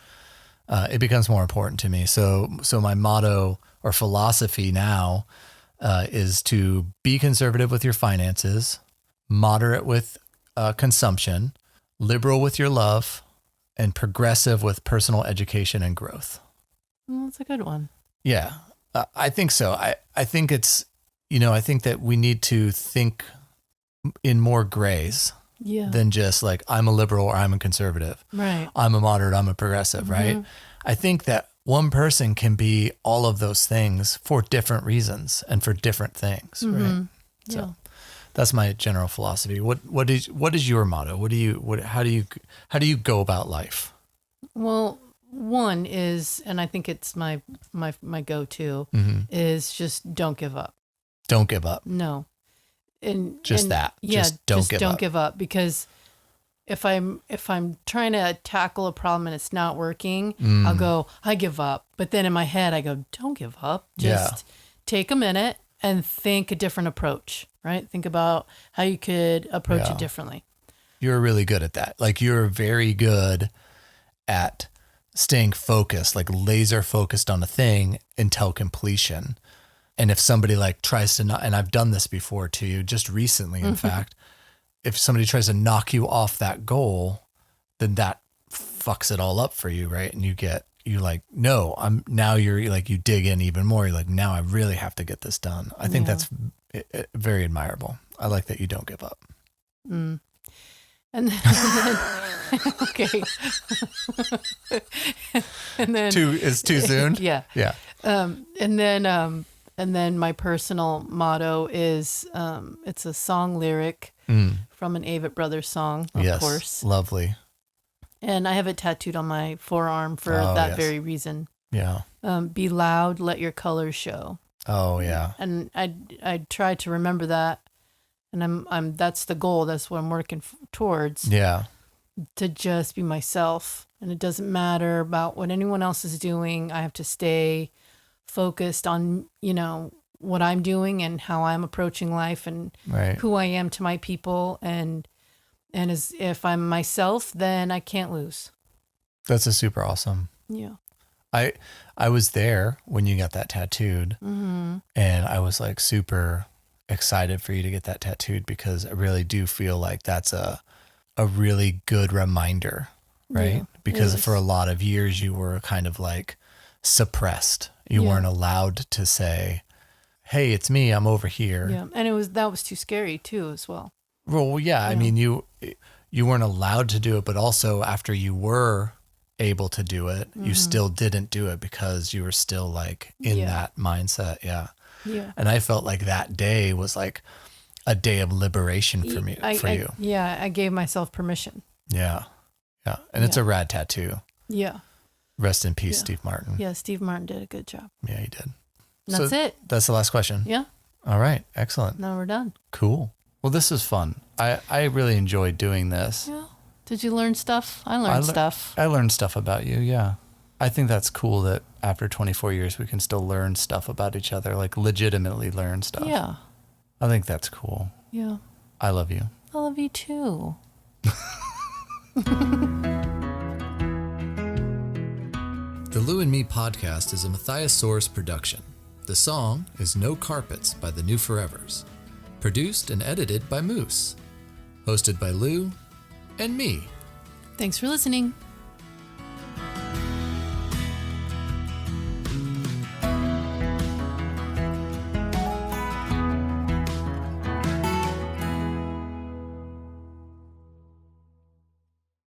it becomes more important to me. So my motto or philosophy now is to be conservative with your finances, moderate with consumption, liberal with your love, and progressive with personal education and growth. Well, that's a good one. Yeah, I think so. I think it's, I think that we need to think in more grays than just like, I'm a liberal or I'm a conservative. Right. I'm a moderate, I'm a progressive, right? I think that one person can be all of those things for different reasons and for different things, right? So that's my general philosophy. What is your motto? How do you go about life? Well, one is, and I think it's my go-to, is just don't give up. Don't give up. No. And that. Yeah, just don't give up, because if I'm trying to tackle a problem and it's not working, I'll go, I give up. But then in my head I go, don't give up. Just take a minute and think a different approach, right? Think about how you could approach it differently. You're really good at that. Like you're very good at staying focused, like laser focused on a thing until completion. And if somebody like tries to and I've done this before to you just recently, in fact, if somebody tries to knock you off that goal, then that fucks it all up for you. Right. And you're like, no, you're like, you dig in even more. You're like, now I really have to get this done. I think that's very admirable. I like that you don't give up. And then, okay. And then It's too soon? yeah. Yeah. And then my personal motto is it's a song lyric from an Avett Brothers song, of course. Lovely. And I have it tattooed on my forearm for that very reason. Yeah. Be loud, let your colors show. Oh yeah. And I try to remember that, and I'm that's the goal. That's what I'm working towards. Yeah. To just be myself, and it doesn't matter about what anyone else is doing. I have to stay focused on what I'm doing and how I'm approaching life and who I am to my people, and as if I'm myself, then I can't lose. That's a super awesome. Yeah. I was there when you got that tattooed, and I was like super excited for you to get that tattooed, because I really do feel like that's a really good reminder, right? Yeah, because for a lot of years you were kind of like suppressed. You weren't allowed to say, "Hey, it's me. I'm over here." Yeah, and that was too scary too, as well. Well, yeah. I mean, you weren't allowed to do it, but also after you were able to do it, you still didn't do it because you were still like in that mindset. Yeah. Yeah. And I felt like that day was like a day of liberation for me, for you. Yeah. I gave myself permission. Yeah. Yeah. And it's a rad tattoo. Yeah. Rest in peace, Steve Martin. Yeah. Steve Martin did a good job. Yeah, he did. That's it. That's the last question. Yeah. All right. Excellent. Now we're done. Cool. Well, this was fun. I really enjoyed doing this. Yeah. Did you learn stuff? I learned stuff. I learned stuff about you. Yeah. I think that's cool that after 24 years, we can still learn stuff about each other, like legitimately learn stuff. Yeah. I think that's cool. Yeah. I love you. I love you too. The Lou and Me podcast is a Matthias production. The song is No Carpets by the New Forevers. Produced and edited by Moose. Hosted by Lou and me. Thanks for listening.